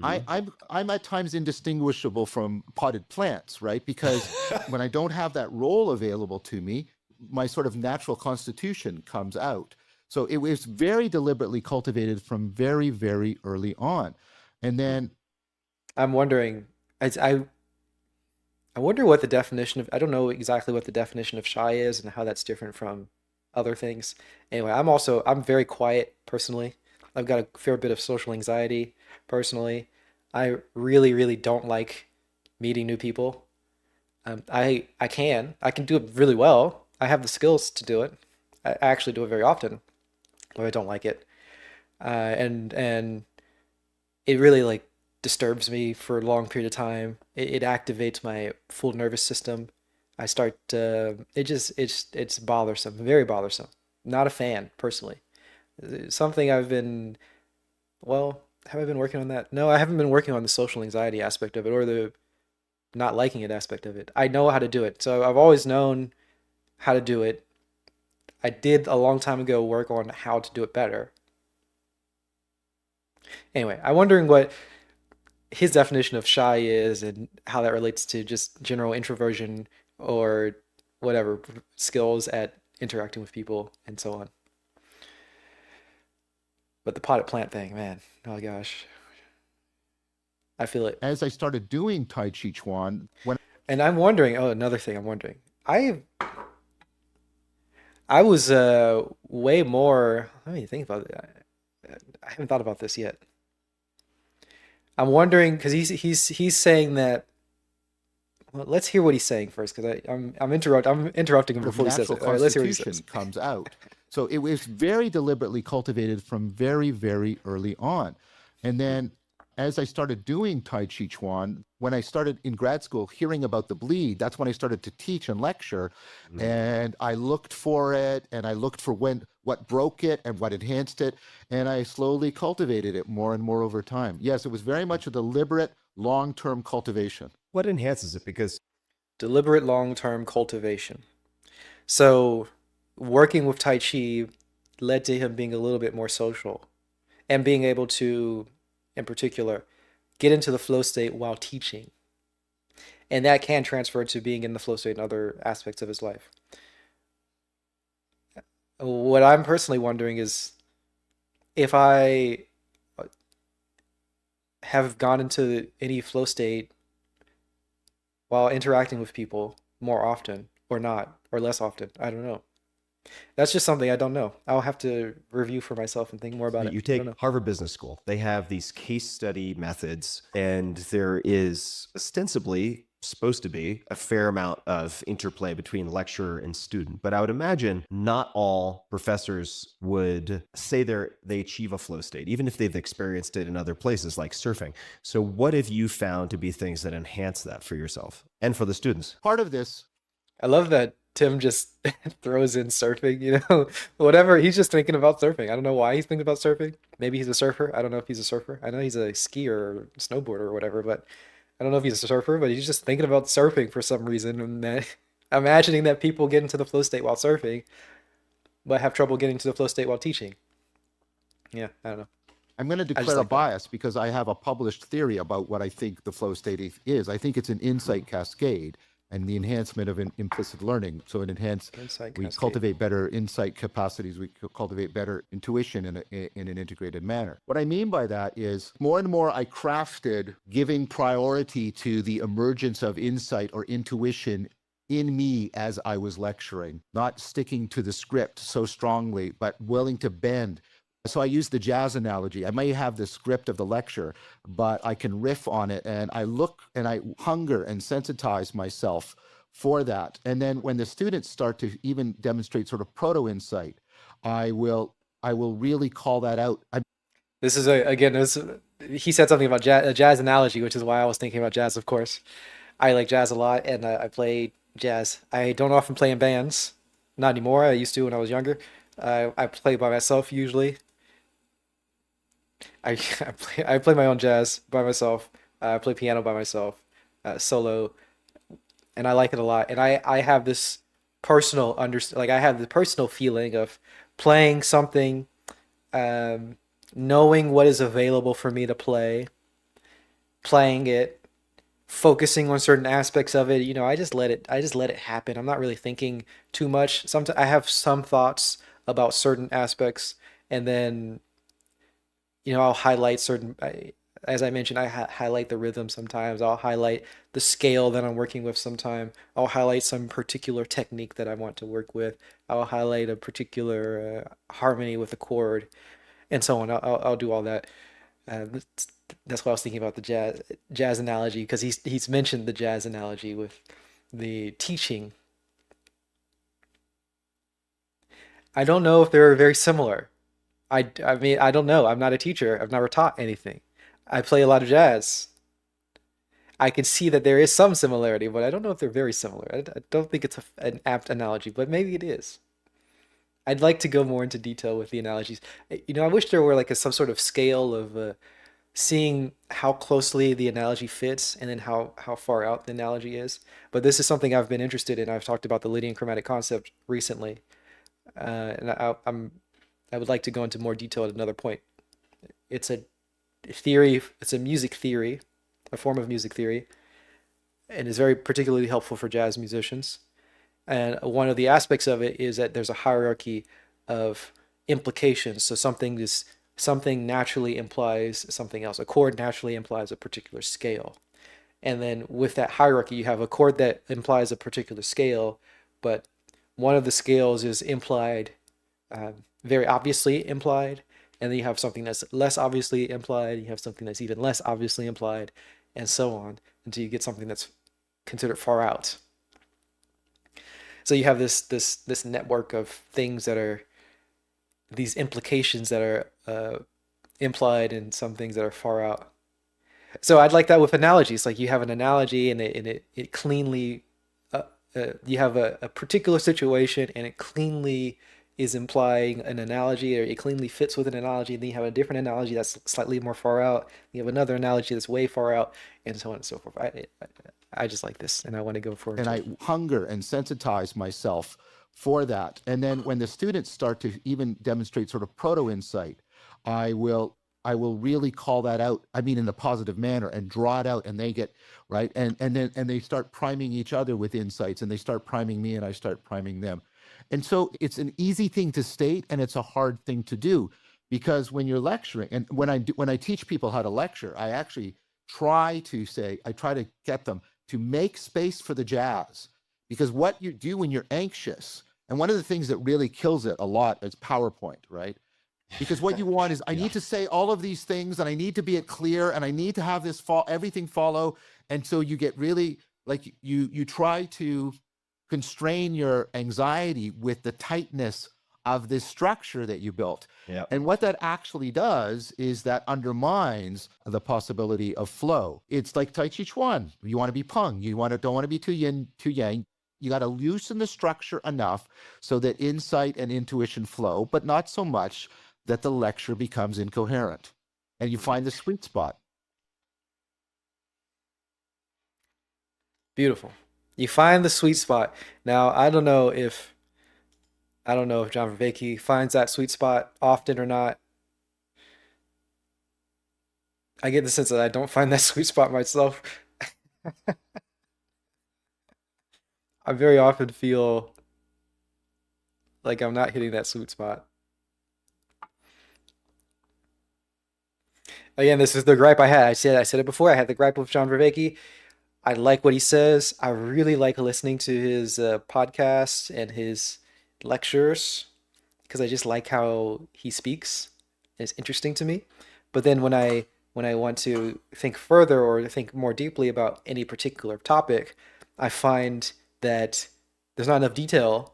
I'm at times indistinguishable from potted plants, right? Because when I don't have that role available to me, my sort of natural constitution comes out. So it was very deliberately cultivated from very, very early on. And then I'm wondering, I wonder what the definition of, I don't know exactly what the definition of shy is and how that's different from other things. Anyway, I'm very quiet personally. I've got a fair bit of social anxiety personally. I really, really don't like meeting new people. I can do it really well. I have the skills to do it. I actually do it very often, but I don't like it. And it really like disturbs me for a long period of time. It activates my full nervous system. I start it's bothersome, very bothersome. Not a fan personally. Something I've been, well, have I been working on that? No, I haven't been working on the social anxiety aspect of it or the not liking it aspect of it. I know how to do it. So I've always known how to do it. I did a long time ago work on how to do it better. Anyway, I'm wondering what his definition of shy is and how that relates to just general introversion or whatever skills at interacting with people and so on. But the potted plant thing, man, oh gosh, I feel it. as I started doing Tai Chi Chuan, And I'm wondering, oh, another thing I'm wondering. I was way more, let me think about it. I haven't thought about this yet. I'm wondering because he's saying that Well, let's hear what he's saying first, because I'm interrupting him of before he says natural it. All right, let's hear what he constitution says. comes out. So it was very deliberately cultivated from very, very early on. And then as I started doing Tai Chi Chuan, when I started in grad school hearing about the bleed, that's when I started to teach and lecture. And I looked for it, and I looked for what broke it and what enhanced it. And I slowly cultivated it more and more over time. Yes, it was very much a deliberate long-term cultivation. What enhances it? Because Deliberate long-term cultivation. So, working with Tai Chi led to him being a little bit more social and being able to, in particular, get into the flow state while teaching. And that can transfer to being in the flow state in other aspects of his life. What I'm personally wondering is if I have gone into any flow state while interacting with people more often or not, or less often. I don't know. That's just something I don't know. I'll have to review for myself and think more about it. you I don't take know. Harvard Business School, they have these case study methods, and there is ostensibly supposed to be a fair amount of interplay between lecturer and student. But I would imagine not all professors would say they achieve a flow state, even if they've experienced it in other places like surfing. So what have you found to be things that enhance that for yourself and for the students? Part of this I love that Tim just throws in surfing, whatever. He's just thinking about surfing. I don't know why he's thinking about surfing. Maybe he's a surfer. I don't know if he's a surfer. I know he's a skier or snowboarder or whatever, but I don't know if he's a surfer, but he's just thinking about surfing for some reason. And imagining that people get into the flow state while surfing, but have trouble getting to the flow state while teaching. Yeah, I don't know. I'm going to I just declare a like that. bias because I have a published theory about what I think the flow state is. I think it's an insight cascade and the enhancement of an implicit learning. So Insight we cascade. cultivate better insight capacities. We cultivate better intuition in an integrated manner. What I mean by that is more and more I crafted giving priority to the emergence of insight or intuition in me as I was lecturing, not sticking to the script so strongly, but willing to bend. So I use the jazz analogy. I may have the script of the lecture, but I can riff on it, and I look and I hunger and sensitize myself for that. And then when the students start to even demonstrate sort of proto-insight, I will really call that out. This is he said something about a jazz analogy, which is why I was thinking about jazz, of course. I like jazz a lot, and I play jazz. I don't often play in bands, not anymore. I used to when I was younger. I play by myself usually. I play my own jazz by myself. I play piano by myself, solo, and I like it a lot. And I have this I have the personal feeling of playing something, um, knowing what is available for me to play, playing it, focusing on certain aspects of it. I just let it happen. I'm not really thinking too much. Sometimes I have some thoughts about certain aspects, and then I'll highlight as I mentioned, I highlight the rhythm sometimes. I'll highlight the scale that I'm working with sometime. I'll highlight some particular technique that I want to work with. I'll highlight a particular harmony with a chord, and so on. I'll do all that. That's why I was thinking about the jazz analogy, because he's mentioned the jazz analogy with the teaching. I don't know if they're very similar. I mean, I don't know. I'm not a teacher. I've never taught anything. I play a lot of jazz. I can see that there is some similarity, but I don't know if they're very similar. I don't think it's an apt analogy, but maybe it is. I'd like to go more into detail with the analogies. I wish there were like some sort of scale of seeing how closely the analogy fits and then how far out the analogy is. But this is something I've been interested in. I've talked about the Lydian chromatic concept recently, and I would like to go into more detail at another point. It's a theory. It's a music theory, a form of music theory, and is very particularly helpful for jazz musicians. And one of the aspects of it is that there's a hierarchy of implications. So something naturally implies something else. A chord naturally implies a particular scale. And then with that hierarchy, you have a chord that implies a particular scale, but one of the scales is implied, very obviously implied, and then you have something that's less obviously implied, you have something that's even less obviously implied, and so on, until you get something that's considered far out. So you have this network of things that are these implications that are implied in some things that are far out. So I'd like that with analogies. Like you have an analogy and it cleanly you have a particular situation and it cleanly is implying an analogy, or it cleanly fits with an analogy. And then you have a different analogy that's slightly more far out. You have another analogy that's way far out, and so on and so forth. I just like this, and I want to go forward And to I it. hunger and sensitize myself for that. And then when the students start to even demonstrate sort of proto insight, I will I will really call that out. I mean, in the positive manner, and draw it out, and they get right, and they start priming each other with insights, and they start priming me, and I start priming them. And so it's an easy thing to state, and it's a hard thing to do, because when you're lecturing, and when I teach people how to lecture, I actually I try to get them to make space for the jazz, because what you do when you're anxious, and one of the things that really kills it a lot is PowerPoint, right? Because what you want is, I Yeah. need to say all of these things, and I need to be it clear, and I need to have everything follow. And so you get really like you try to constrain your anxiety with the tightness of this structure that you built. Yeah. And what that actually does is that undermines the possibility of flow. It's like Tai Chi Chuan. You want to be Peng. Don't want to be too yin, too yang. You got to loosen the structure enough so that insight and intuition flow, but not so much that the lecture becomes incoherent. And you find the sweet spot. Beautiful. You find the sweet spot. Now, I don't know if John Vervaeke finds that sweet spot often or not. I get the sense that I don't find that sweet spot myself. I very often feel like I'm not hitting that sweet spot. Again, this is the gripe I had. I said it before. I had the gripe with John Vervaeke. I like what he says. I really like listening to his podcasts and his lectures because I just like how he speaks. It's interesting to me. But then when I want to think further or to think more deeply about any particular topic, I find that there's not enough detail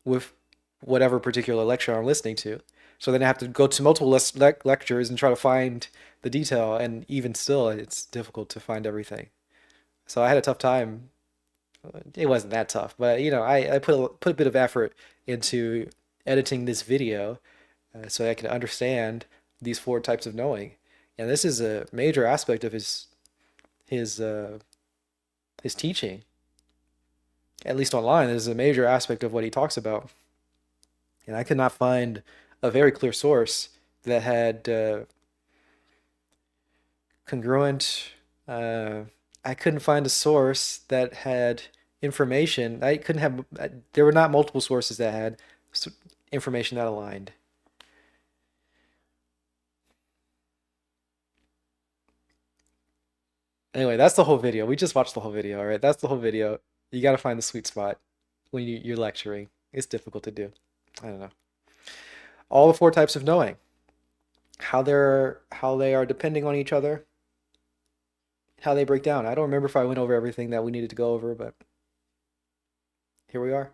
with whatever particular lecture I'm listening to. So then I have to go to multiple lectures and try to find the detail, and even still, it's difficult to find everything. So I had a tough time. It wasn't that tough, but I put a bit of effort into editing this video so I can understand these four types of knowing. And this is a major aspect of his uh, his teaching. At least online, this is a major aspect of what he talks about. And I could not find a very clear source that had congruent. I couldn't find a source that had information. I couldn't have. There were not multiple sources that had information that aligned. Anyway, that's the whole video. We just watched the whole video, all right? That's the whole video. You got to find the sweet spot when you're lecturing. It's difficult to do. I don't know. All the four types of knowing, how they are depending on each other, how they break down. I don't remember if I went over everything that we needed to go over, but here we are.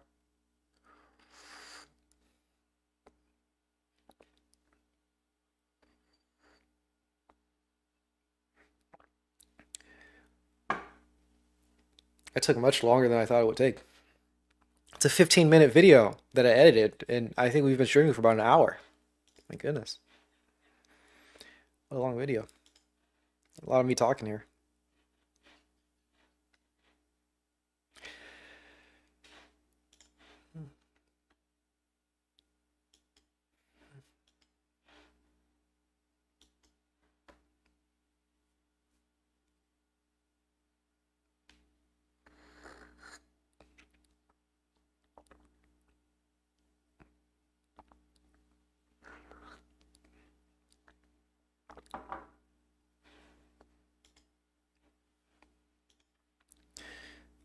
It took much longer than I thought it would take. It's a 15-minute video that I edited, and I think we've been streaming for about an hour. My goodness. What a long video. A lot of me talking here.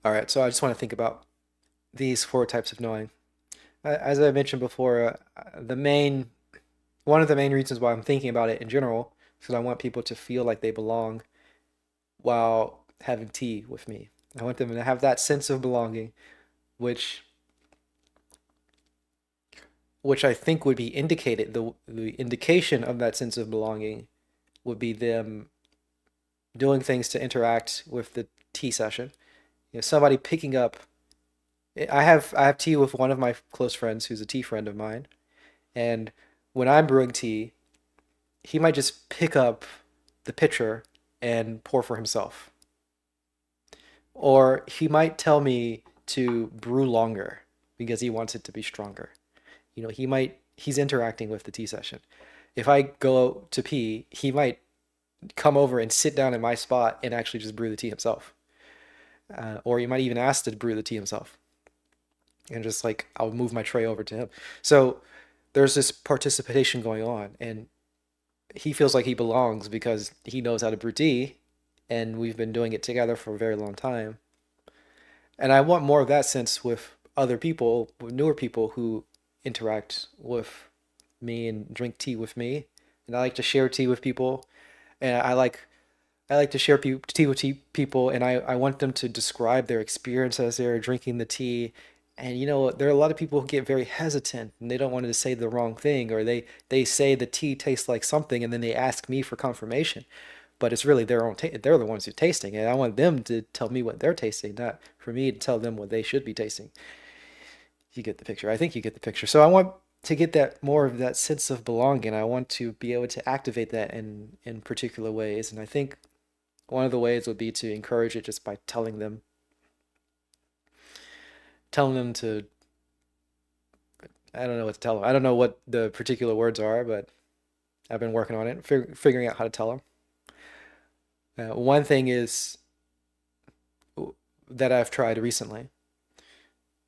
All right, so I just want to think about these four types of knowing. As I mentioned before, one of the main reasons why I'm thinking about it in general is because I want people to feel like they belong while having tea with me. I want them to have that sense of belonging, which I think would be indicated. The indication of that sense of belonging would be them doing things to interact with the tea session. Somebody picking up. I have tea with one of my close friends who's a tea friend of mine, and when I'm brewing tea, he might just pick up the pitcher and pour for himself. Or he might tell me to brew longer because he wants it to be stronger. He's interacting with the tea session. If I go to pee, he might come over and sit down in my spot and actually just brew the tea himself. Or he might even ask to brew the tea himself. And just like, I'll move my tray over to him. So there's this participation going on, and he feels like he belongs because he knows how to brew tea, and we've been doing it together for a very long time. And I want more of that sense with other people, with newer people who interact with me and drink tea with me. And I like to share tea with people, and I like to share tea with people, and I want them to describe their experience as they're drinking the tea. And there are a lot of people who get very hesitant and they don't want to say the wrong thing, or they say the tea tastes like something and then they ask me for confirmation. But it's really their own they're the ones who are tasting, and I want them to tell me what they're tasting, not for me to tell them what they should be tasting. You get the picture. I think you get the picture. So I want to get that more of that sense of belonging. I want to be able to activate that in particular ways, and I think one of the ways would be to encourage it just by telling them to, I don't know what to tell them. I don't know what the particular words are, but I've been working on it, figuring out how to tell them. One thing is that I've tried recently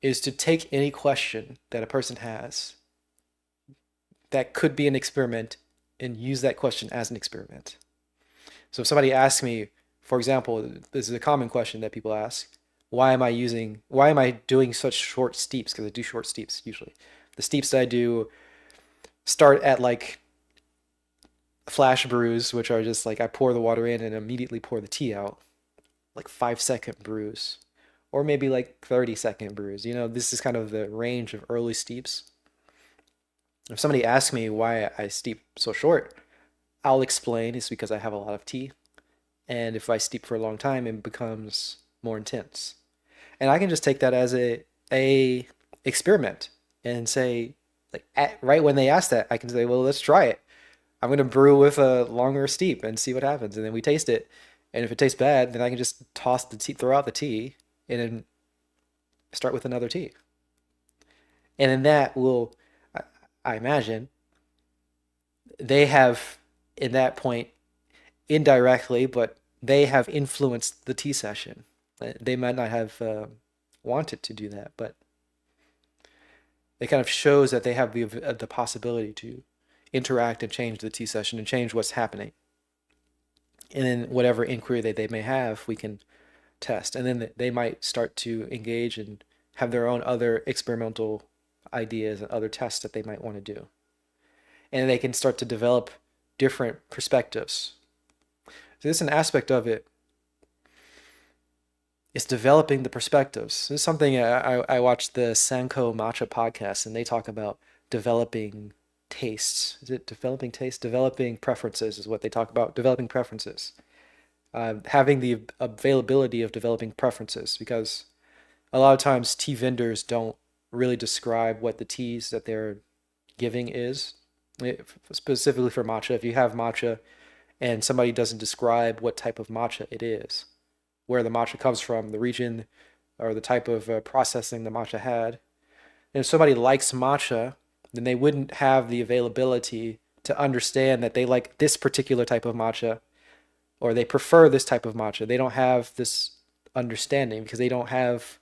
is to take any question that a person has that could be an experiment and use that question as an experiment. So if somebody asks me, for example, this is a common question that people ask, why am I doing such short steeps? Because I do short steeps usually. The steeps that I do start at like flash brews, which are just like I pour the water in and immediately pour the tea out, like 5-second brews, or maybe like 30-second brews. This is kind of the range of early steeps. If somebody asks me why I steep so short, I'll explain it's because I have a lot of tea, and if I steep for a long time, it becomes more intense. And I can just take that as a experiment and say, like, right when they ask that, I can say, well, let's try it. I'm going to brew with a longer steep and see what happens. And then we taste it. And if it tastes bad, then I can just throw out the tea and then start with another tea. And then that will, I imagine, they have, in that point, indirectly, but they have influenced the tea session. They might not have wanted to do that, but it kind of shows that they have the possibility to interact and change the tea session and change what's happening. And then whatever inquiry they may have, we can test. And then they might start to engage and have their own other experimental ideas and other tests that they might want to do. And they can start to develop different perspectives. So this is an aspect of it. It's developing the perspectives. This is something I watched the Sanko Matcha podcast, and they talk about developing tastes. Is it developing tastes? Developing preferences is what they talk about. Developing preferences. Having the availability of developing preferences, because a lot of times tea vendors don't really describe what the teas that they're giving is. Specifically for matcha, if you have matcha and somebody doesn't describe what type of matcha it is, where the matcha comes from, the region, or the type of processing the matcha had. And if somebody likes matcha, then they wouldn't have the availability to understand that they like this particular type of matcha, or they prefer this type of matcha. They don't have this understanding because they don't have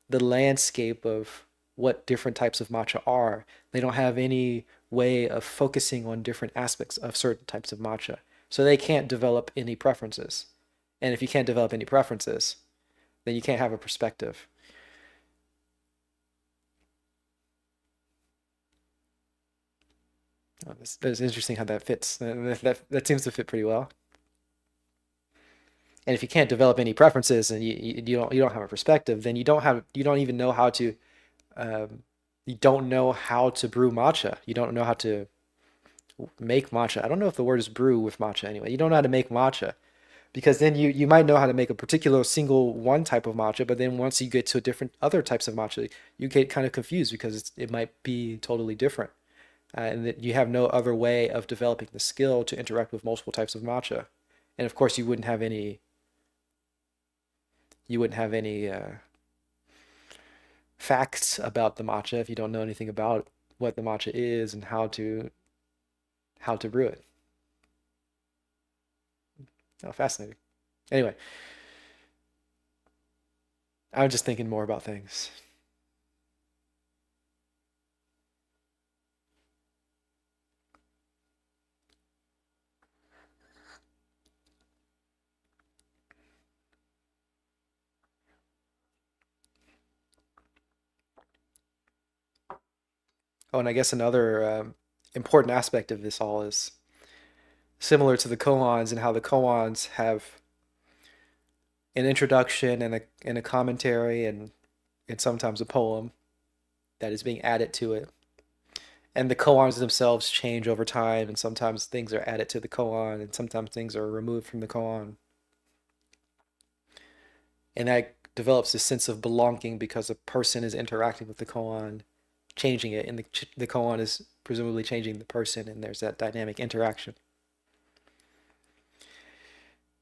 the landscape of what different types of matcha are. They don't have any way of focusing on different aspects of certain types of matcha. So they can't develop any preferences. And if you can't develop any preferences, then you can't have a perspective. Oh, that's interesting how that fits. That seems to fit pretty well. And if you can't develop any preferences and you don't have a perspective, then you don't even know how to you don't know how to brew matcha. You don't know how to make matcha. I don't know if the word is brew with matcha anyway. You don't know how to make matcha because then you might know how to make a particular single one type of matcha, but then once you get to different other types of matcha, you get kind of confused because it might be totally different. And that you have no other way of developing the skill to interact with multiple types of matcha. And of course, you wouldn't have any facts about the matcha if you don't know anything about what the matcha is and how to brew it. Oh, fascinating. Anyway, I'm just thinking more about things. Oh, and I guess another important aspect of this all is similar to the koans and how the koans have an introduction and a commentary and sometimes a poem that is being added to it. And the koans themselves change over time, and sometimes things are added to the koan, and sometimes things are removed from the koan. And that develops a sense of belonging because a person is interacting with the koan, changing it, and the koan is presumably changing the person, and there's that dynamic interaction.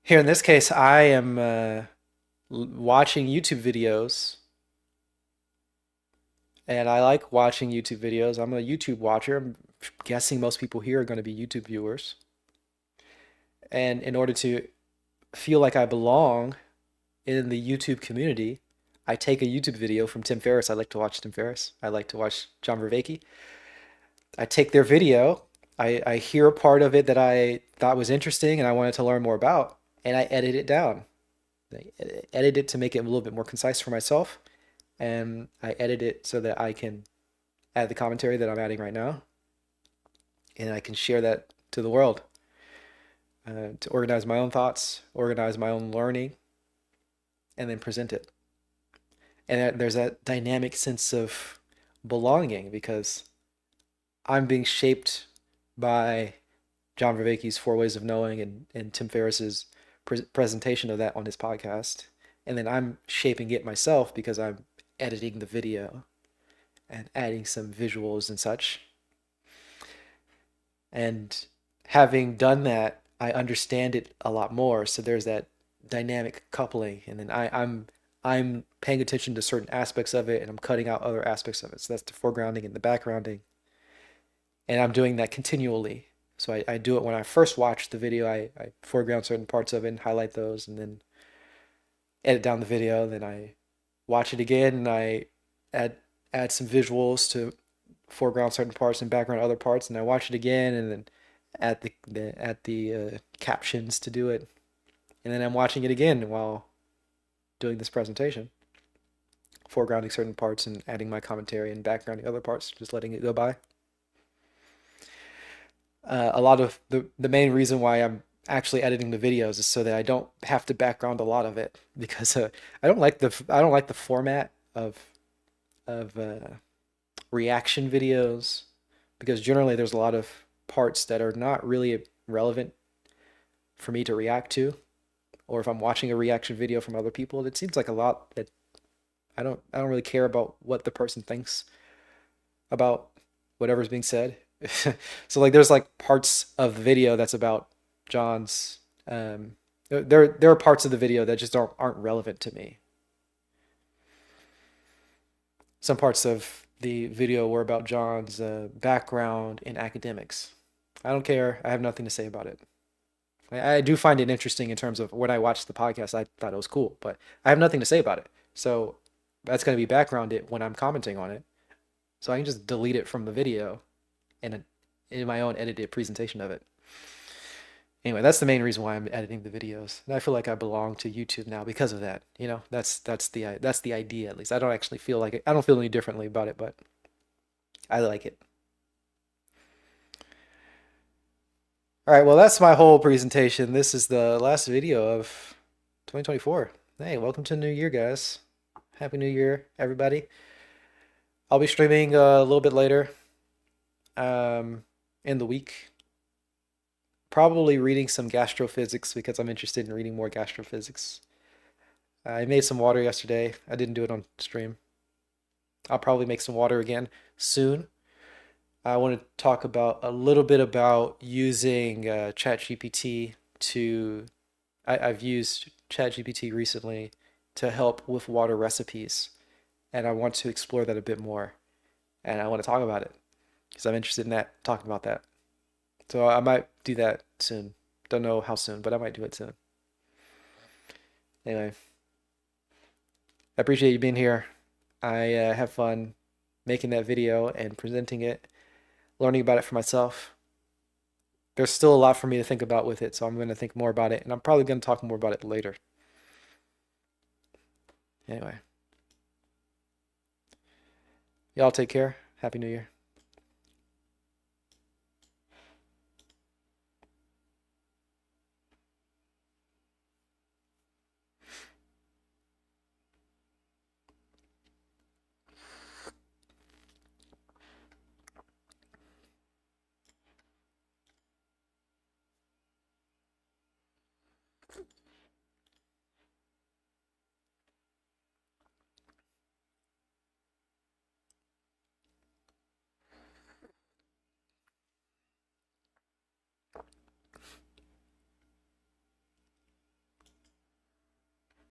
Here in this case, I am watching YouTube videos, and I like watching YouTube videos. I'm a YouTube watcher. I'm guessing most people here are going to be YouTube viewers. And in order to feel like I belong in the YouTube community, I take a YouTube video from Tim Ferriss. I like to watch Tim Ferriss. I like to watch John Vervaeke. I take their video. I hear a part of it that I thought was interesting and I wanted to learn more about, and I edit it down. I edit it to make it a little bit more concise for myself, and I edit it so that I can add the commentary that I'm adding right now, and I can share that to the world to organize my own thoughts, organize my own learning, and then present it. And there's that dynamic sense of belonging because I'm being shaped by John Vervaeke's Four Ways of Knowing and Tim Ferriss's presentation of that on his podcast. And then I'm shaping it myself because I'm editing the video and adding some visuals and such. And having done that, I understand it a lot more. So there's that dynamic coupling. And then I'm paying attention to certain aspects of it and I'm cutting out other aspects of it. So that's the foregrounding and the backgrounding. And I'm doing that continually. So I do it when I first watch the video. I foreground certain parts of it and highlight those and then edit down the video. Then I watch it again and I add some visuals to foreground certain parts and background other parts. And I watch it again and then add the captions to do it. And then I'm watching it again while doing this presentation, foregrounding certain parts and adding my commentary and backgrounding other parts, just letting it go by. A lot of the main reason why I'm actually editing the videos is so that I don't have to background a lot of it because I don't like the format of reaction videos because generally there's a lot of parts that are not really relevant for me to react to, or if I'm watching a reaction video from other people, it seems like a lot that I don't really care about what the person thinks about whatever's being said. So like there's like parts of the video that's about John's there are parts of the video that just aren't relevant to me. Some parts of the video were about John's background in academics. I don't care. I have nothing to say about it. I do find it interesting in terms of when I watched the podcast, I thought it was cool, but I have nothing to say about it. So that's going to be backgrounded when I'm commenting on it. So I can just delete it from the video and in my own edited presentation of it. Anyway, that's the main reason why I'm editing the videos. And I feel like I belong to YouTube now because of that. You know, that's the idea at least. I don't actually feel like it. I don't feel any differently about it, but I like it. All right, well, that's my whole presentation. This is the last video of 2024. Hey, welcome to the new year, guys. Happy New Year, everybody. I'll be streaming a little bit later in the week. Probably reading some gastrophysics because I'm interested in reading more gastrophysics. I made some water yesterday. I didn't do it on stream. I'll probably make some water again soon. I want to talk about a little bit about using ChatGPT to. I've used ChatGPT recently to help with water recipes, and I want to explore that a bit more, and I want to talk about it because I'm interested in that, talking about that. So I might do that soon. Don't know how soon, but I might do it soon. Anyway, I appreciate you being here. I have fun making that video and presenting it, learning about it for myself. There's still a lot for me to think about with it, so I'm going to think more about it, and I'm probably going to talk more about it later. Anyway, y'all take care. Happy New Year.